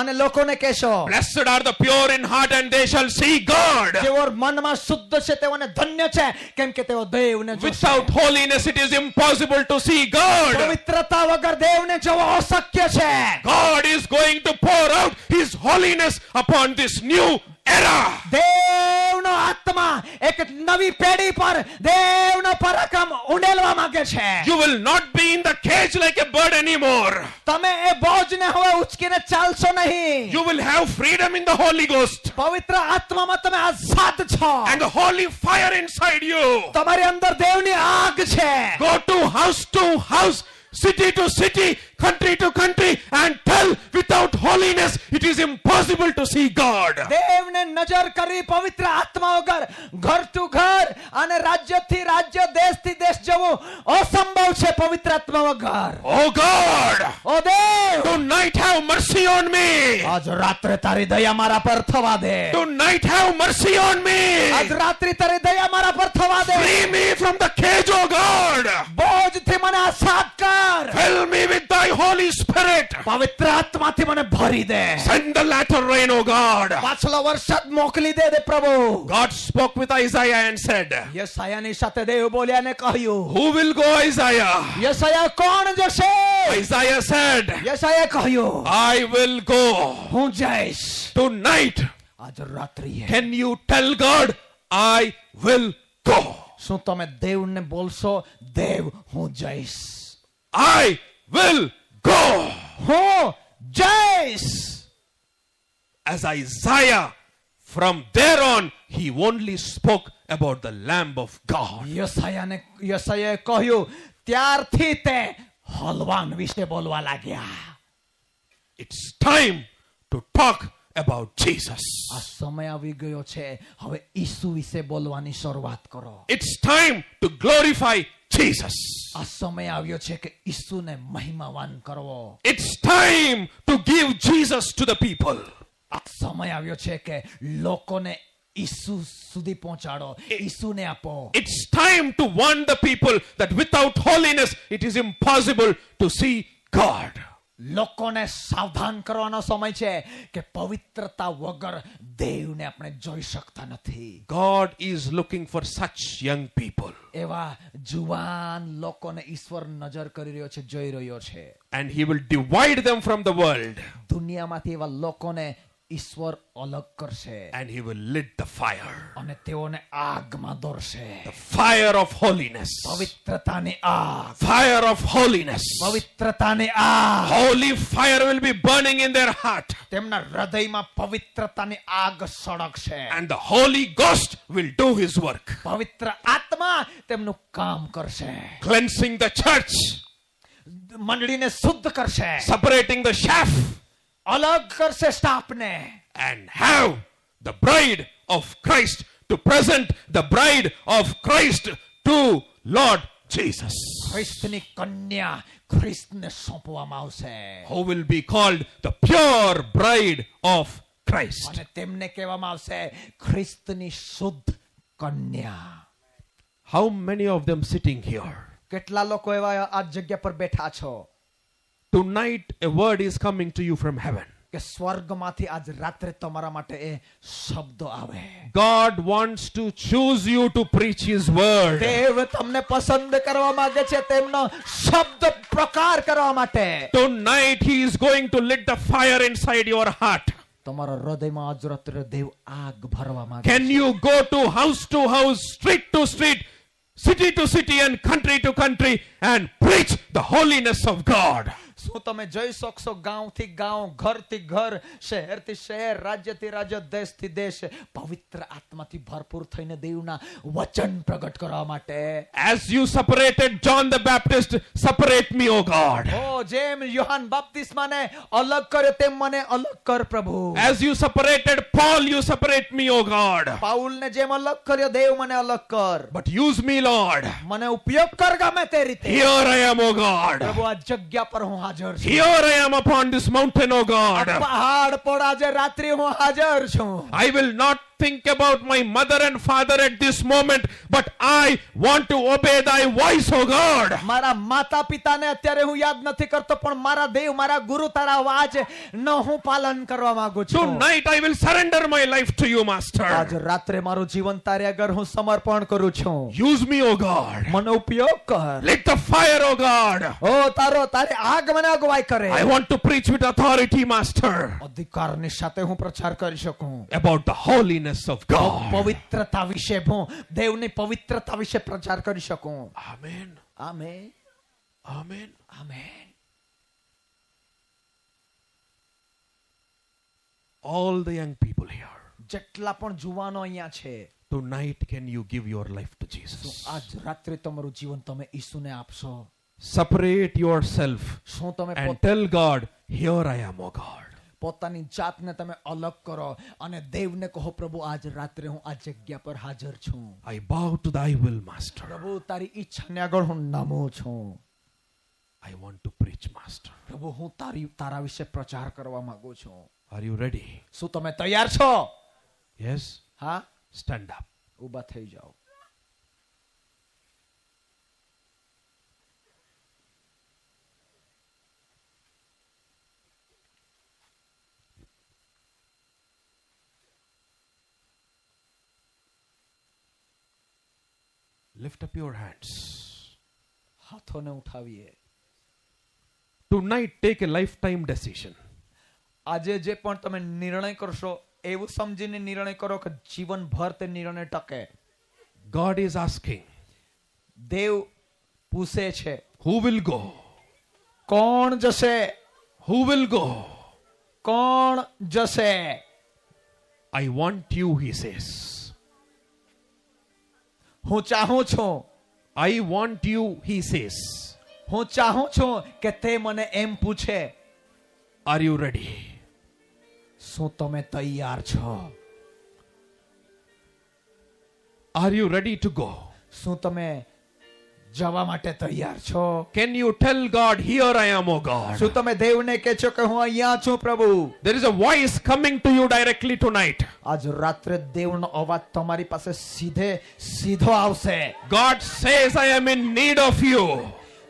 અને લોકોને કહેશો, blessed are the pure in heart and they shall see God. જેઓ મનમાં શુદ્ધ છે તેઓને ધન્ય છે, કેમ કે તેઓ દેવને જોશે. Without holiness it is impossible to see God. પવિત્રતા વગર દેવને જોવો અશક્ય છે. God is going to pour out his holiness upon this new era. દેવનો આત્મા એક નવી પેઢી પર દેવનો પરાક્રમ ઉંડેલવા માંગે છે. You will not be in the cage like a bird anymore. તમે એ બોજને હવે ઉચકીને ચાલશો નહીં. You will have freedom in the Holy Ghost પવિત્ર આત્મામાં તમે આઝાદ છો. and the holy fire inside you. તમારી અંદર દેવની આગ છે. Go to house, city to city, country to country, and tell without holiness it is impossible to see God. દેવને નજર કરી પવિત્ર આત્મા વગર ઘર ટુ ઘર અને રાજ્યથી રાજ્ય દેશથી દેશ જવું અસંભવ છે પવિત્ર આત્મા વગર. Oh God, O Dev, tonight have mercy on me. આજ રાત્રે તારી દયા મારા પર થવા દે. Tonight have mercy on me. આજ રાત્રે તારી દયા મારા પર થવા દે. Free me from the cage, oh God. બોજથી મને આઝાદ કર. Fill me with thy Holy Spirit. પવિત્ર આત્માથી મને ભરી દે. Send the latter rain, oh God. પાછલો વરસાદ મોકલી દે પ્રભુ. God spoke with Isaiah and said, યશાયાની સાથે દેવ બોલ્યા ને કહ્યું, who will go, Isaiah? યશાયા કોણ જશે? Isaiah said, યશાયાએ કહ્યું, I will go. હું જઈશ. Tonight, આજ રાત્રિએ can you tell God, I will go? શું તમે દેવને બોલશો, દેવ હું જઈશ, I will go. હું જઈશ? As Isaiah, from there on, he only spoke about the Lamb of God. યશાયાએ કહ્યું, ત્યારથી તે હલવાન વિશે બોલવા લાગ્યા. It's time to talk about Jesus. આ સમય આવી ગયો છે, હવે ઈસુ વિશે બોલવાની શરૂઆત કરો. It's time to glorify Jesus. આ સમય આવ્યો છે કે ઈસુને મહિમાવાન કરવો. It's time to give Jesus to the people. આ સમય આવ્યો છે કે લોકોને ઈસુ સુધી પહોંચાડો, ઈસુને આપો. It's time to warn the people that without holiness it is impossible to see God. લોકોને સાવધાન કરવાનો સમય છે કે પવિત્રતા વગર દેવને આપણે જોઈ શકતા નથી. God is looking for such young people. એવા જુવાન લોકોને ઈશ્વર નજર કરી રહ્યો છે, જોઈ રહ્યો છે. And he will divide them from the world. દુનિયામાંથી એવા લોકોને ઈશ્વર અલગ કરશે And he will lit the fire. અને તેઓને આગમાં દોરશે. The fire of holiness. પવિત્રતાની આગ, Fire of holiness. પવિત્રતાની આગ. Holy fire will be burning in their heart. તેમના હૃદયમાં પવિત્રતાની આગ સળગશે. And the Holy Ghost will do his work. પવિત્ર આત્મા તેમનું કામ કરશે. Cleansing the church. મંડળીને શુદ્ધ કરશે, Separating the chaff. અલગ કરશે સ્ટાફને. And have the bride of Christ to present the bride of Christ to Lord Jesus. ખ્રિસ્તની કન્યા ખ્રિસ્તને સોંપવામાં આવશે Who will be called the pure bride of Christ. અને તેમને કહેવામાં આવશે ખ્રિસ્તની શુદ્ધ કન્યા. How many of them sitting here? કેટલા લોકો એવા આ જગ્યા પર બેઠા છો Tonight a word is coming to you from heaven. કે સ્વર્ગમાંથી આજ રાત્રે તમારા માટે એ શબ્દો આવે. God wants to choose you to preach his word. દેવ તમને પસંદ કરવા માંગે છે તેમનો શબ્દ પ્રકાર કરવા માટે. Tonight he is going to lit the fire inside your heart. તમારા હૃદયમાં આજ રાત્રે દેવ આગ ભરવા માંગે Can છે. you go to house, street to street, city to city and country to country and preach the holiness of God? શું તમે જઈ શકશો ગામથી ગામ, ઘરથી ઘર, શહેરથી શહેર, રાજ્યથી રાજ્ય, દેશથી દેશ પવિત્ર આત્માથી ભરપૂર થઈને દેવના વચન પ્રગટ કરવા માટે? As you separated John the Baptist, separate me, O God. ઓ જેમ યોહાન બાપ્તિસ્માને અલગ કર્યો તેમ મને અલગ કર પ્રભુ. As you separated Paul, you separate me, O God. પાઉલને જેમ અલગ કર્યો દેવ મને અલગ કર. But use me, Lord. મને ઉપયોગ કર ગમે તે રીતે. Here I am, O God. પ્રભુ આ જગ્યા પર હું હાજર છું. Here I am upon this mountain, O આ God. પહાડ પર આજે રાત્રે હું હાજર છું. I will not think about my mother and father at this moment, but I want to obey thy voice, O God. મારા માતા પિતાને અત્યારે હું યાદ નથી કરતો, પણ મારા દેવ, મારા ગુરુ, તારા અવાજ નો હું પાલન કરવા માંગુ છું. Tonight I will surrender my life to you, Master. આજ રાત્રે મારું જીવન તારે આગળ હું સમર્પણ કરું છું. Use me, O God. મને ઉપયોગ કર. Let the fire, O God. ઓ તારી આગ મને અગવાઈ કરે. I want to preach with authority, Master, અધિકારની સાથે હું પ્રચાર કરી શકું. about the holiness of God. પવિત્રતા વિશે હું દેવની પવિત્રતા વિશે પ્રચાર કરી શકું. Amen. Amen, Amen. Amen. All the young people here, જેટલા પણ જુવાનો અહીંયા છે, tonight can you give your life to Jesus? આજ રાત્રે તમારું જીવન તમે ઈસુને આપશો. Separate yourself શું તમે and tell God, here I am, O God. પોતાની જાતને તમે અલગ કરો અને દેવને કહો, પ્રભુ આજ રાત્રે હું આ જગ્યા પર હાજર છું. I bow to thy will, Master. પ્રભુ તારી ઈચ્છાને આગળ હું નમું છું. I want to preach, Master. પ્રભુ હું તારા વિશે પ્રચાર કરવા માંગુ છું. Are you ready? શું તમે તૈયાર છો? Yes? હા, Stand up. ઊભા થઈ જાઓ. Lift up your hands. હાથોને ઉઠાવીએ. Tonight, take a lifetime decision. આજે જે પણ તમે નિર્ણય કરશો એવું સમજીને નિર્ણય કરો કે જીવનભર તે નિર્ણય ટકે. God is asking, દેવ પૂછે છે, who will go? કોણ જશે? Who will go? કોણ જશે? I want you, he says. હું ચાહું છું. I want you, he says. હું ચાહું છું કે તે મને એમ પૂછે. Are you ready? શું તમે તૈયાર છો? Are you ready to go? શું તમે જવા માટે તૈયાર છો? Can you tell God, here I am, O God? શું તમે દેવને કહેશો કે હું અહીંયા છું પ્રભુ? There is a voice coming to you directly tonight. આજ રાત્રે દેવનો અવાજ તમારી પાસે સીધો આવશે. God says, I am in need of you.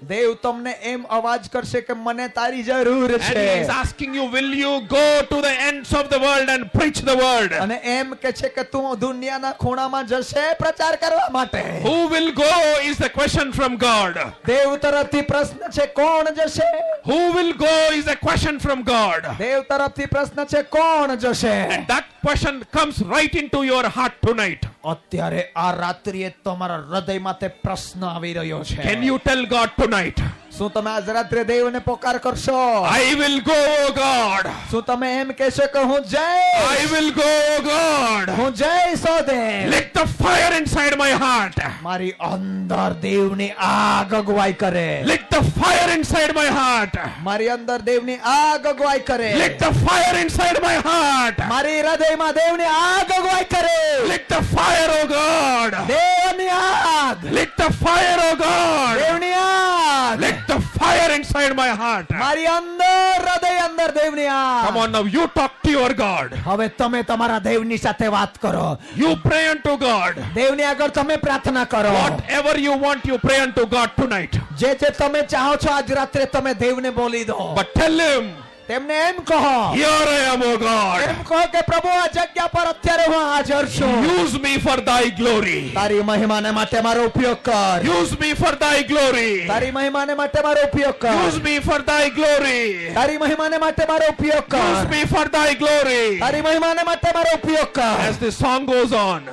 દેવ તમને એમ અવાજ કરશે કે મને તારી જરૂર And છે. he is asking you, will you go to the ends of the world and preach the word? અને એમ કે છે કે તું દુનિયાના ખૂણામાં જશે પ્રચાર કરવા માટે. Who will go is the question from God. દેવ તરફથી પ્રશ્ન છે, કોણ જશે? Who will go is a question from God. દેવ તરફથી પ્રશ્ન છે, કોણ જશે? And that question comes right into your heart tonight. અત્યારે આ રાત્રિએ તમારા હૃદયમાં તે પ્રશ્ન આવી રહ્યો છે. Can you tell God tonight, શું તમે આજ રાત્રે દેવને પોકાર કરશો? I will go, O God. શું તમે એમ કહેશો કે હું જઈશ? I will go, O God. હું જઈશ ઓ દેવ. Let the fire inside my heart. મારી અંદર દેવની આગ અગવાઈ કરે. Let the fire inside my heart. મારી અંદર દેવની આગ અગવાઈ કરે. Let the fire inside my heart. મારી હૃદયમાં દેવની આગ અગવાઈ કરે. Let the fire, O God. દેવની આગ. Let the fire, O God. દેવની આગ. Let the fire inside my heart. મારી અંદર હૃદય અંદર દેવની આગ. Come on now, you talk to your God. હવે તમે તમારા દેવની સાથે વાત કરો. You pray unto God. દેવની આગળ તમે પ્રાર્થના કરો. Whatever you want, you pray unto God tonight. જે તમે ચાહો છો આજ રાત્રે તમે દેવને બોલી દો. But tell him, તેમને એમ કહો, here I am, O God. એમ કહો કે પ્રભુ આ જગ્યા પર અત્યારે હું હાજર છું. Use me for thy glory. તારી મહિમાને માટે મારો ઉપયોગ કર. Use me for thy glory. તારી મહિમાને માટે મારો ઉપયોગ કર. Use me for thy glory. તારી મહિમાને માટે મારો ઉપયોગ Use કર. me for thy glory. તારી મહિમાને માટે મારો ઉપયોગ કર. As the song goes on,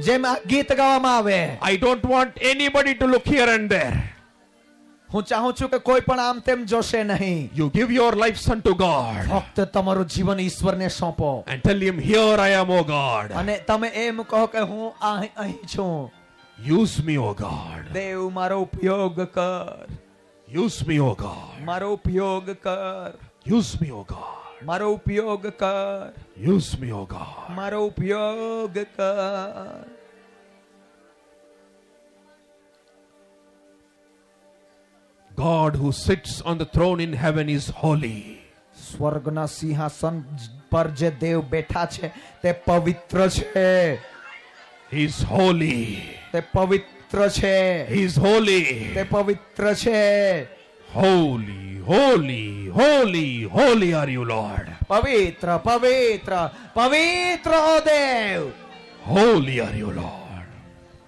જેમ આ ગીત ગાવામાં આવે, I don't want anybody to look here and there. હું ચાહું છું કે કોઈ પણ આમ તેમ જોશે નહીં. You give your lives unto God ફક્ત તમારું જીવન ઈશ્વરને સોંપો and tell him, here I am, O God. અને તમે એમ કહો કે હું અહીં છું. Use me, O God. દેવ મારો ઉપયોગ કર. Use me, O God. મારો ઉપયોગ કર. Use me, O God. મારો ઉપયોગ કર. Use me, O God. મારો ઉપયોગ કર. God who sits on the throne in heaven is holy. સ્વર્ગના સિંહાસન પર જે દેવ બેઠા છે તે પવિત્ર છે, He's holy. તે પવિત્ર છે, He's holy. તે પવિત્ર છે. Holy, holy, holy, holy are you, Lord. પવિત્ર પવિત્ર પવિત્ર ઓ દેવ, Holy are you, Lord.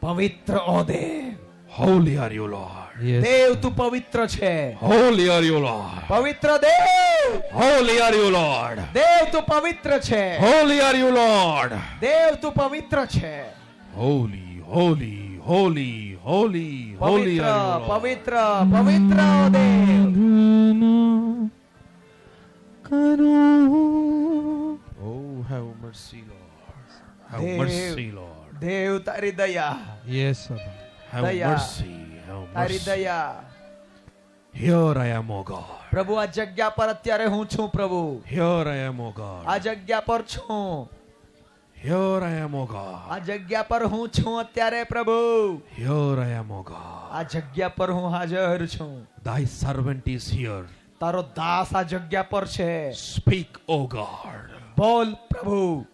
પવિત્ર ઓ દેવ. Holy are you, Lord. દેવ તું પવિત્ર છે, Holy are you, Lord. પવિત્ર દેવ. Holy are you, Lord. દેવ તું પવિત્ર છે, Holy are you, Lord. દેવ તું પવિત્ર છે. Holy, holy, holy, holy, holy પવિત્ર are you, Lord. પવિત્ર પવિત્ર ઓ દેવ. Oh, have mercy, Lord. Have Dev. mercy, Lord. દેવ તારી દયા, Yes, sir. Have Daya. mercy. Have તારી mercy. દયા. Here I am, O God. પ્રભુ આ જગ્યા પર અત્યારે હું છું પ્રભુ, Here I am, O આ God. જગ્યા પર છું, Here I am, O આ God. જગ્યા પર હું છું અત્યારે પ્રભુ, Here I am, O God. આ જગ્યા પર હું હાજર છું. Thy servant is here. તારો દાસ આ જગ્યા પર છે. Speak, O God. બોલ પ્રભુ,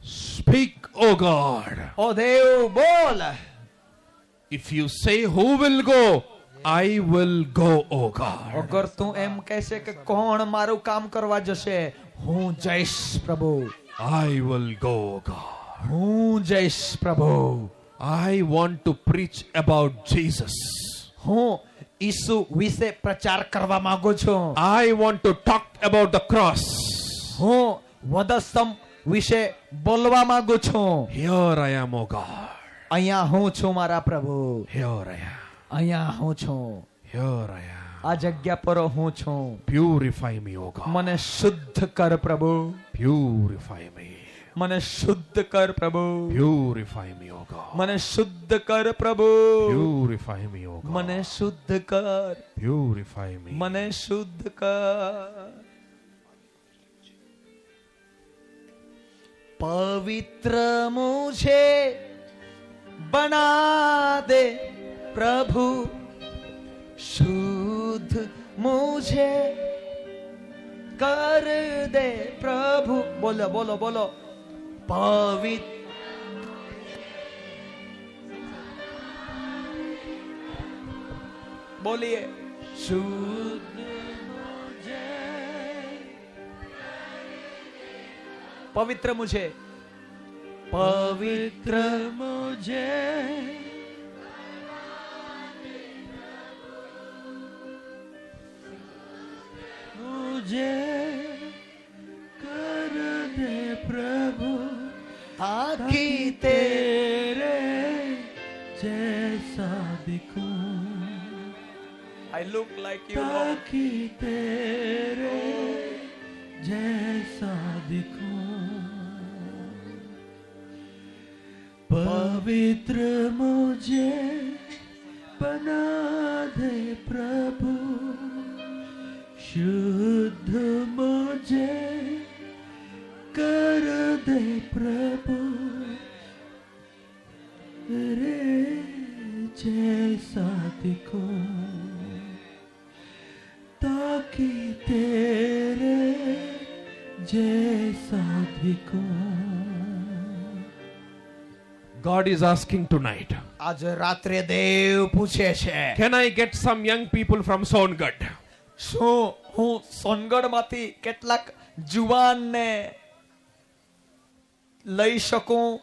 Speak, O God. ઓ દેવ બોલ. If you say who will go, I will go, O God. અગર તું એમ કહેશે કે કોણ મારું કામ કરવા જશે, હું જઈશ પ્રભુ, I will go, O God. હું જઈશ પ્રભુ. I want to preach about Jesus. હું ઈસુ વિશે પ્રચાર કરવા માંગુ છું. I want to talk about the cross. હું વધસ્તંભ વિશે બોલવા માંગુ છું. Here I am, O God. અહીંયા હું છું મારા પ્રભુ, Here I am. અહીંયા હું છું, Here I am. આ જગ્યા પર હું છું. Purify me, O God. મને શુદ્ધ કર પ્રભુ, Purify me. મને શુદ્ધ કર પ્રભુ, Purify me, O God. મને શુદ્ધ કર પ્રભુ, Purify me, O God. મને શુદ્ધ કર, Purify me. મને શુદ્ધ કર. पवित्र मुझे बना दे प्रभु, शुद्ध मुझे कर दे प्रभु. बोलो बोलो बोलो. पवित्र बोलिए. शुद्ध मुझे, पवित्र मुझे, पवित्र मुझे, मुझे कर दे प्रभु, ताकि तेरे जैसा दिखूं. I look like you, Lord. ताकि तेरे जैसा दिखूं. पवित्र मुझे बना दे प्रभु, शुद्ध मुझे कर दे प्रभु, तेरे जैसा दिखूं, ताकि तेरे जैसा दिखूं. God is asking tonight, आज रात्रे देव पूछे છે, can I get some young people from Songad? શું હું સોનગઢમાંથી કેટલાક જુવાનને લઈ શકું?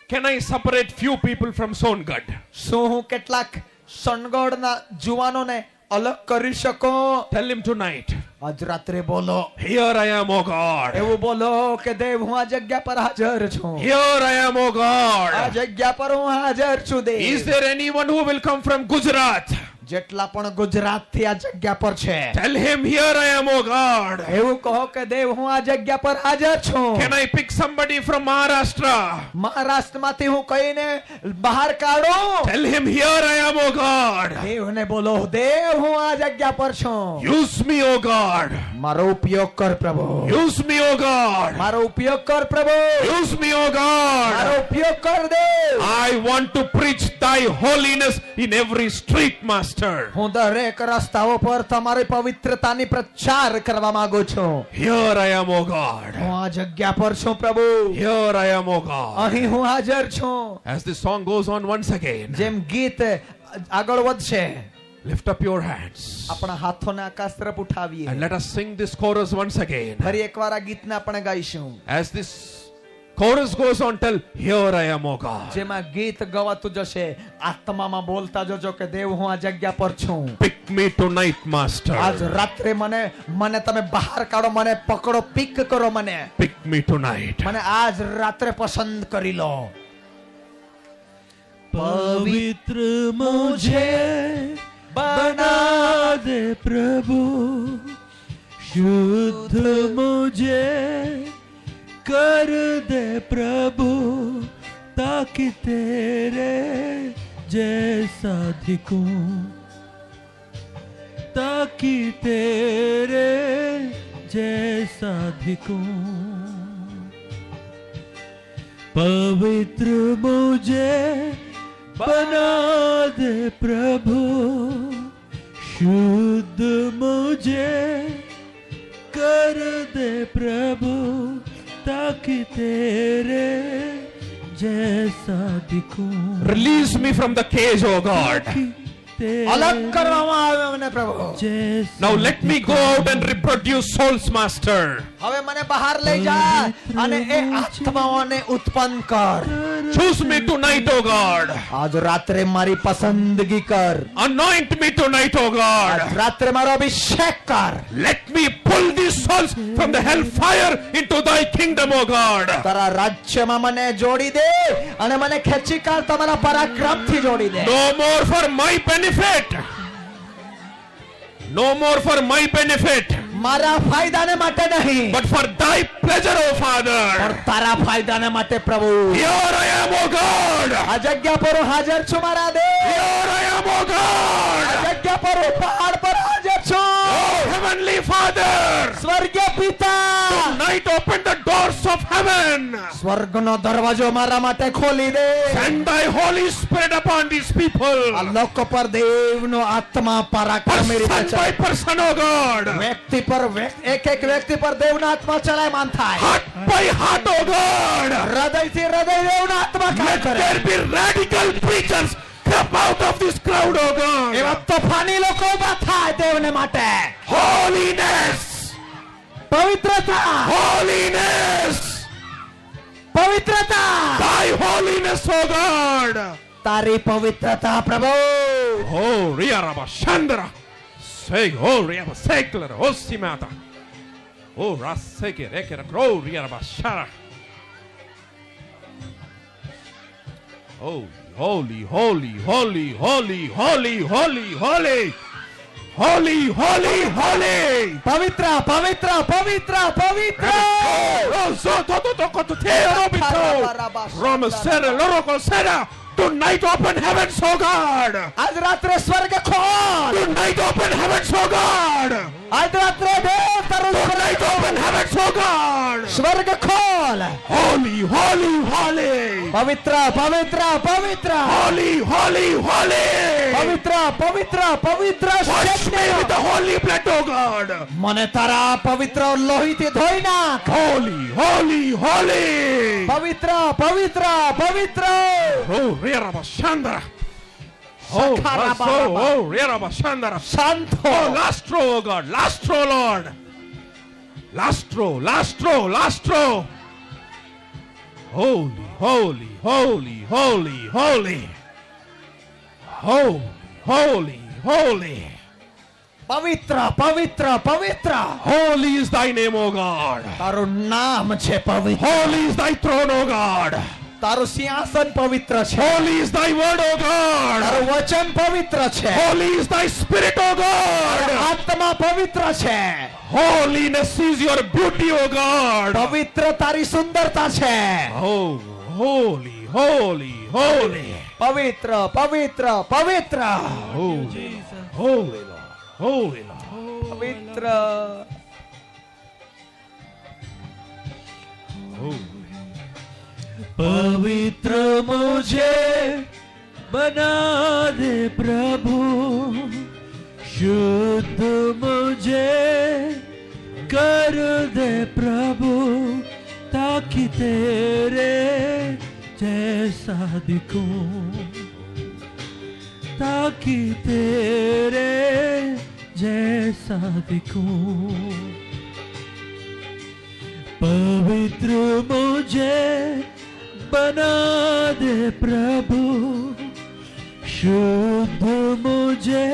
Can I separate few people from Songad? શું હું કેટલાક સોનગઢના જુવાનોને અલગ કરી શકું? Tell him tonight. આજ રાત્રે બોલો, Here I am, O God. એવું બોલો કે દેવ હું આ જગ્યા પર હાજર છું, Here I am, O આ God. જગ્યા પર હું હાજર છું દેવ. Is there anyone who will come from Gujarat? જેટલા પણ ગુજરાત થી આ જગ્યા પર છે, Tell him, here I am, O God. એવું કહો કે દેવ હું આ જગ્યા પર હાજર છું. Can I pick somebody from Maharashtra? મહારાષ્ટ્રમાંથી હું કહીને બહાર કાઢું? Tell him, here I am, O God. દેવને બોલો, દેવ હું આ જગ્યા પર છું, Use me, O God. મારો ઉપયોગ કર પ્રભુ, Use me, O God. મારો ઉપયોગ કર પ્રભુ, Use me, O મારો God. ઉપયોગ કર દેવ. I want to preach thy holiness in every street, Master. master. હું દરેક રસ્તાઓ પર તમારી પવિત્રતાની પ્રચાર કરવા માંગુ છું. Here I am, O God. હું આ જગ્યા પર છું પ્રભુ. Here I am, O God. અહીં હું હાજર છું. As this song goes on once again, જેમ ગીત આગળ વધશે, lift up your hands આપણા હાથોને આકાશ તરફ ઉઠાવીએ. and let us sing this chorus once again. ફરી એકવાર આ ગીતને આપણે ગાઈશું. As this chorus goes on, tell, here I am, O God. જેમાં ગીત ગવાતું જશે, આત્મામાં બોલતા જજો કે દેવ હું આ જગ્યા પર છું. Pick me tonight, master. આજ રાત્રે મને તમે બહાર કાઢો, મને પકડો, પિક કરો, મને Pick me tonight. આજ રાત્રે પસંદ કરી લો. पवित्र मुझे बना दे प्रभु, शुद्ध मुझे कर दे प्रभु, ताकि तेरे जैसा दिखूं, ताकि तेरे जैसा दिखूं. पवित्र मुझे बना दे प्रभु, शुद्ध मुझे कर दे प्रभु, ताकि तेरे जैसा दिखूं. Release me from the cage, O God. અલગ કરવામાં આવે મને પ્રભુ. Now let me go out and reproduce souls, master. હવે મને બહાર લઈ જા અને એ આત્માઓને ઉત્પન્ન કર. Choose me tonight, O God. આજ રાત્રે મારી પસંદગી કર. Anoint me tonight, O આજ God. રાત્રે મારો અભિષેક કર. Let me pull these souls from the hellfire into thy kingdom, O God. તારા રાજ્યમાં મને જોડી દે અને મને ખેંચી કાઢ તમારા પરાક્રમથી જોડી દે. No more for my benefit. No more for my benefit, મારા ફાયદાને માટે નહીં, but for thy pleasure, O Father. પણ તારા ફાયદાને માટે પ્રભુ. Here I am, O God. આ જગ્યા પર હું હાજર છું મારા દેવ. Here I am, O આ God. જગ્યા પર હું પહાડ પર હાજર છું. Oh, Heavenly Father. સ્વર્ગીય પિતા, Tonight open the doors of heaven. સ્વર્ગનો દરવાજો મારા માટે ખોલી દે. Send thy Holy Spirit upon these people. આ લોકો પર દેવનો આત્મા પરાક્રમી રીતે Person by person, O God. વ્યક્તિ પર એક એક વ્યક્તિ પર દેવનો આત્મા ચલાયમાન થાય. Heart by heart, O God. હૃદયથી હૃદય દેવનો આત્મા કામ Let કરે. there be radical preachers come out of this crowd, O એવા God. તોફાની લોકો ઉભા થાય દેવને માટે. Holiness. પવિત્રતા, Holiness. પવિત્રતા, Thy holiness, O God. તારી પવિત્રતા પ્રભુ. Oh, Riaraba Shandra. Say, oh, Riaraba Sekler, oh, Simata. Oh, Raseke, Rekera, oh, Riaraba Shara. Oh, holy, holy, holy, holy, holy, holy, holy. Holy, holy, holy. પવિત્ર, પવિત્ર, પવિત્ર, પવિત્ર. Tonight open heavens, oh God. આજ રાત્રે સ્વર્ગ ખોલ. Tonight open heavens, oh God. આજ રાત્રે દેવ તારું Tonight open heavens, oh God. સ્વર્ગ ખોલ. Holy, holy, holy. પવિત્ર, પવિત્ર, પવિત્ર, Holy, holy, holy. પવિત્ર, પવિત્ર, પવિત્ર. Wash me with the holy blood, oh God. મને તારા પવિત્ર લોહીથી ધોઈ નાખ. Holy, holy, holy. પવિત્ર, પવિત્ર, પવિત્ર. Oh, Reraba Shandra. Oh, Reraba Shandra. શાંત હો. Oh, last row, oh God. Last row, Lord. Last row, last row, last row. Holy, holy, holy, holy, holy. Holy, holy, holy. પવિત્ર, પવિત્ર, પવિત્ર. Holy is thy name, O God. તારું નામ છે પવિત્ર. Holy is thy throne, O God. તારું સિંહાસન પવિત્ર છે. Holy is thy word, O God. તારું વચન પવિત્ર છે. Holy is thy spirit, O God. આત્મા પવિત્ર છે. Holiness is your beauty, O God. પવિત્ર તારી સુંદરતા છે. Oh, holy, holy, holy. પવિત્ર, પવિત્ર, પવિત્ર. Holy, holy Lord. Holy Lord. પવિત્ર. Holy. पवित्र मुझे बना दे प्रभु, शुद्ध मुझे कर दे प्रभु, ताकि तेरे जैसा दिखूं, ताकि तेरे जैसा दिखूं। पवित्र मुझे बना दे प्रभु, शुद्ध मुझे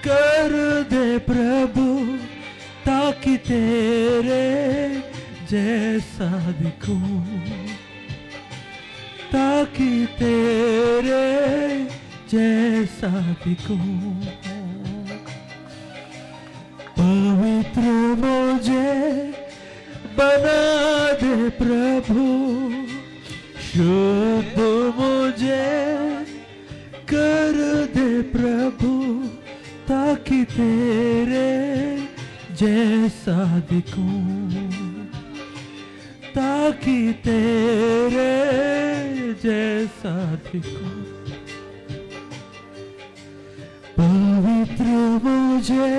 कर दे प्रभु, ताकि तेरे जैसा दिखूं, ताकि तेरे जैसा दिखूं। पवित्र मुझे बना दे प्रभु, शुद्ध मुझे कर दे प्रभु, ताकि तेरे जैसा दिखूं, ताकि तेरे जैसा दिखूं। पवित्र मुझे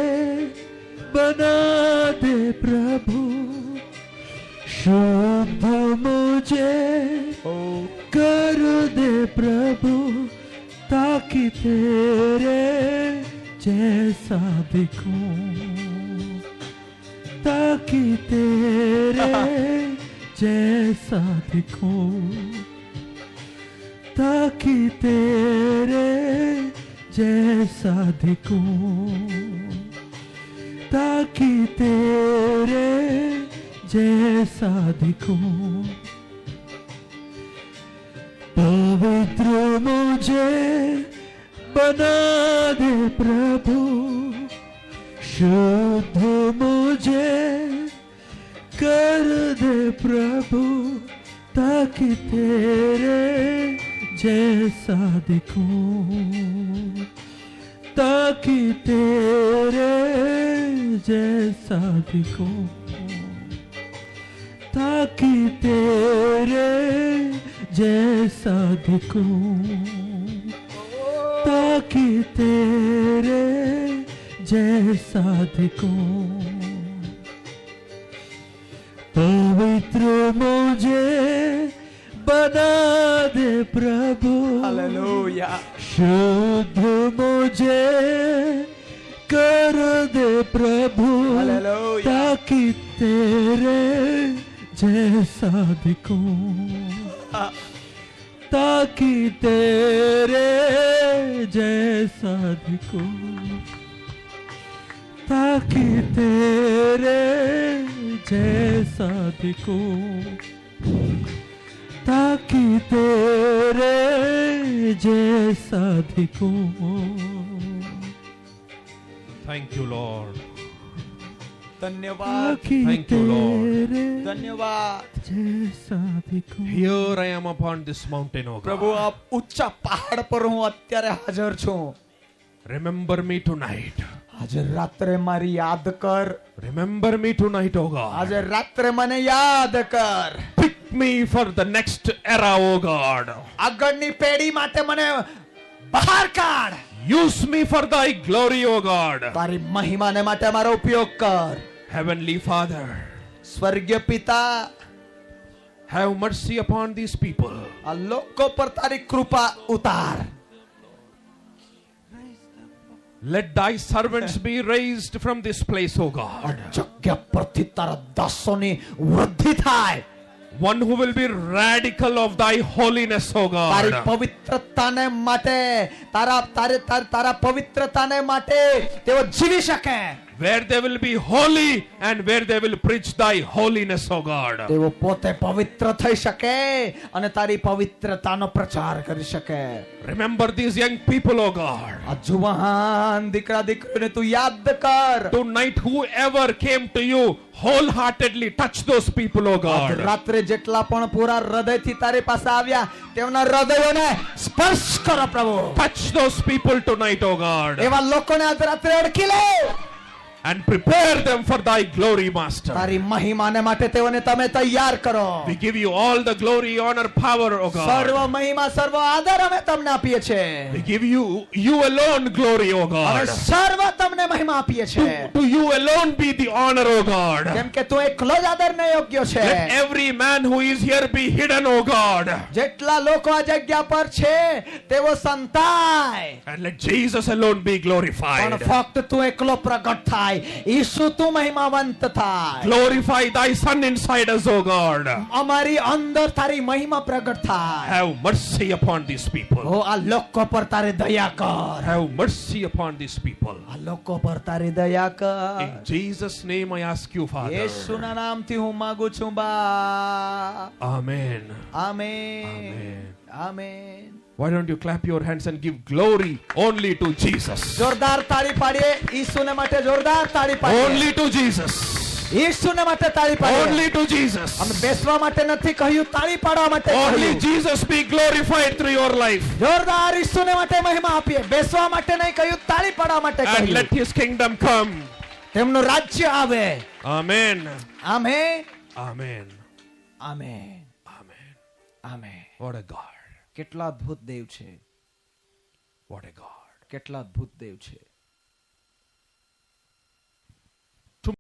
बना दे प्रभु, शुद्ध मुझे कर दे प्रभु, ताकि तेरे जैसा दिखूं, ताकि तेरे जैसा दिखूं, ताकि तेरे जैसा दिखूं, ताकि तेरे जैसा दिखूं। पवित्र मुझे बना दे प्रभु, शुद्ध मुझे कर दे प्रभु, ताकि तेरे जैसा दिखूं, ताकि तेरे जैसा दिखूं, ताकि तेरे जैसा दिखूं, ताकि तेरे जैसा दिखूं। पवित्र मुझे बना दे प्रभु, हालेलुया। शुद्ध मुझे कर दे प्रभु, हालेलुया। ताकि तेरे जैसा दिखूं, ताकि तेरे जैसा दिखूं, ताकि तेरे जैसा दिखूं, ताकि तेरे जैसा दिखूं। Thank you, Lord. धन्यवाद, ताकि Thank you, Lord. तेरे धन्यवाद जैसा दिखूं। Here I am upon this mountain, O પ્રભુ, God. આપ ઊંચા પહાડ પર હું અત્યારે હાજર છું. Remember me tonight. આજે રાત્રે મારી યાદ કર. Remember me tonight, O God. આજે રાત્રે મને યાદ કર. Pick me for the next era, O God. આગળની પેઢી માટે મને બહાર કાઢ. Use me for thy glory, O God. તારી મહિમાને માટે મારો ઉપયોગ કર. Heavenly Father, સ્વર્ગીય પિતા, have mercy upon these people. આ લોકો પર તારી કૃપા ઉતાર. Let thy servants be raised from this place, O God. જગ્યા પરથી તારા દાસોની વૃદ્ધિ થાય. One who will be radical of thy holiness, O તારી God. પવિત્રતાને માટે તારા પવિત્રતાને માટે તેઓ જીવી શકે. Where they will be holy and where they will preach thy holiness, O God. તેઓ પોતે પવિત્ર થઈ શકે અને તારી પવિત્રતાનો પ્રચાર કરી શકે. Remember these young people, O God. આ જુવાન દીકરા દીકરીઓને તું યાદ કર. Tonight, whoever came to you wholeheartedly, touch those people, O આજ God. રાત્રે જેટલા પણ પૂરા હૃદયથી તારી પાસે આવ્યા તેમના હૃદયોને સ્પર્શ કરો પ્રભુ. Touch those people tonight, O God. એવા લોકોને આજ રાત્રે અડકી લે. and prepare them for thy glory, Master. તારી મહિમાને માટે તેઓને તમે તૈયાર કરો. We give you all the glory, honor, power, O સર્વ God. મહિમા સર્વ આદર અમે તમને આપીએ છીએ. We give you alone glory, O અમે God. સર્વ તમને મહિમા આપીએ છીએ. To you alone be the honor, O God. કેમ કે તું એકલો જ આદરને યોગ્ય છે. Let every man who is here be hidden, O God. જેટલા લોકો આ જગ્યા પર છે તેઓ સંતાય, And let Jesus alone be પણ glorified. ફક્ત તું એકલો પ્રગટ થાય. ઈસુ તું મહિમાવંત થાય. Glorify thy Son inside us, O God. અમારી અંદર તારી મહિમા પ્રગટ થાય. Have mercy upon these people. ઓ આ લોકો પર તારે દયા કર. Have mercy upon these people. આ લોકો પર તારી દયા કર. In Jesus' name I ask you, Father. યેસુના નામથી હું માંગુ છું બા. Amen. Amen. Amen. Why don't you clap your hands and give glory only to Jesus? જોરદાર તાળી પાડીએ. ઈસુને માટે જોરદાર તાળી પાડીએ. Only to Jesus. ઈસુને માટે તાળી પાડીએ. Only to Jesus. અમે બેસવા માટે નથી કહ્યું, તાળી પાડવા માટે Only કહ્યું. Jesus be glorified through your life. જોરદાર ઈસુને માટે મહિમા આપીએ. બેસવા માટે નહીં કહ્યું, તાળી પાડવા માટે And કહ્યું. let his kingdom come. તેમનું રાજ્ય આવે. Amen. Amen. Amen. Amen. Amen. Amen. What a God. કેટલા અદ્ભુત દેવ છે. What a God. કેટલા અદ્ભુત દેવ છે.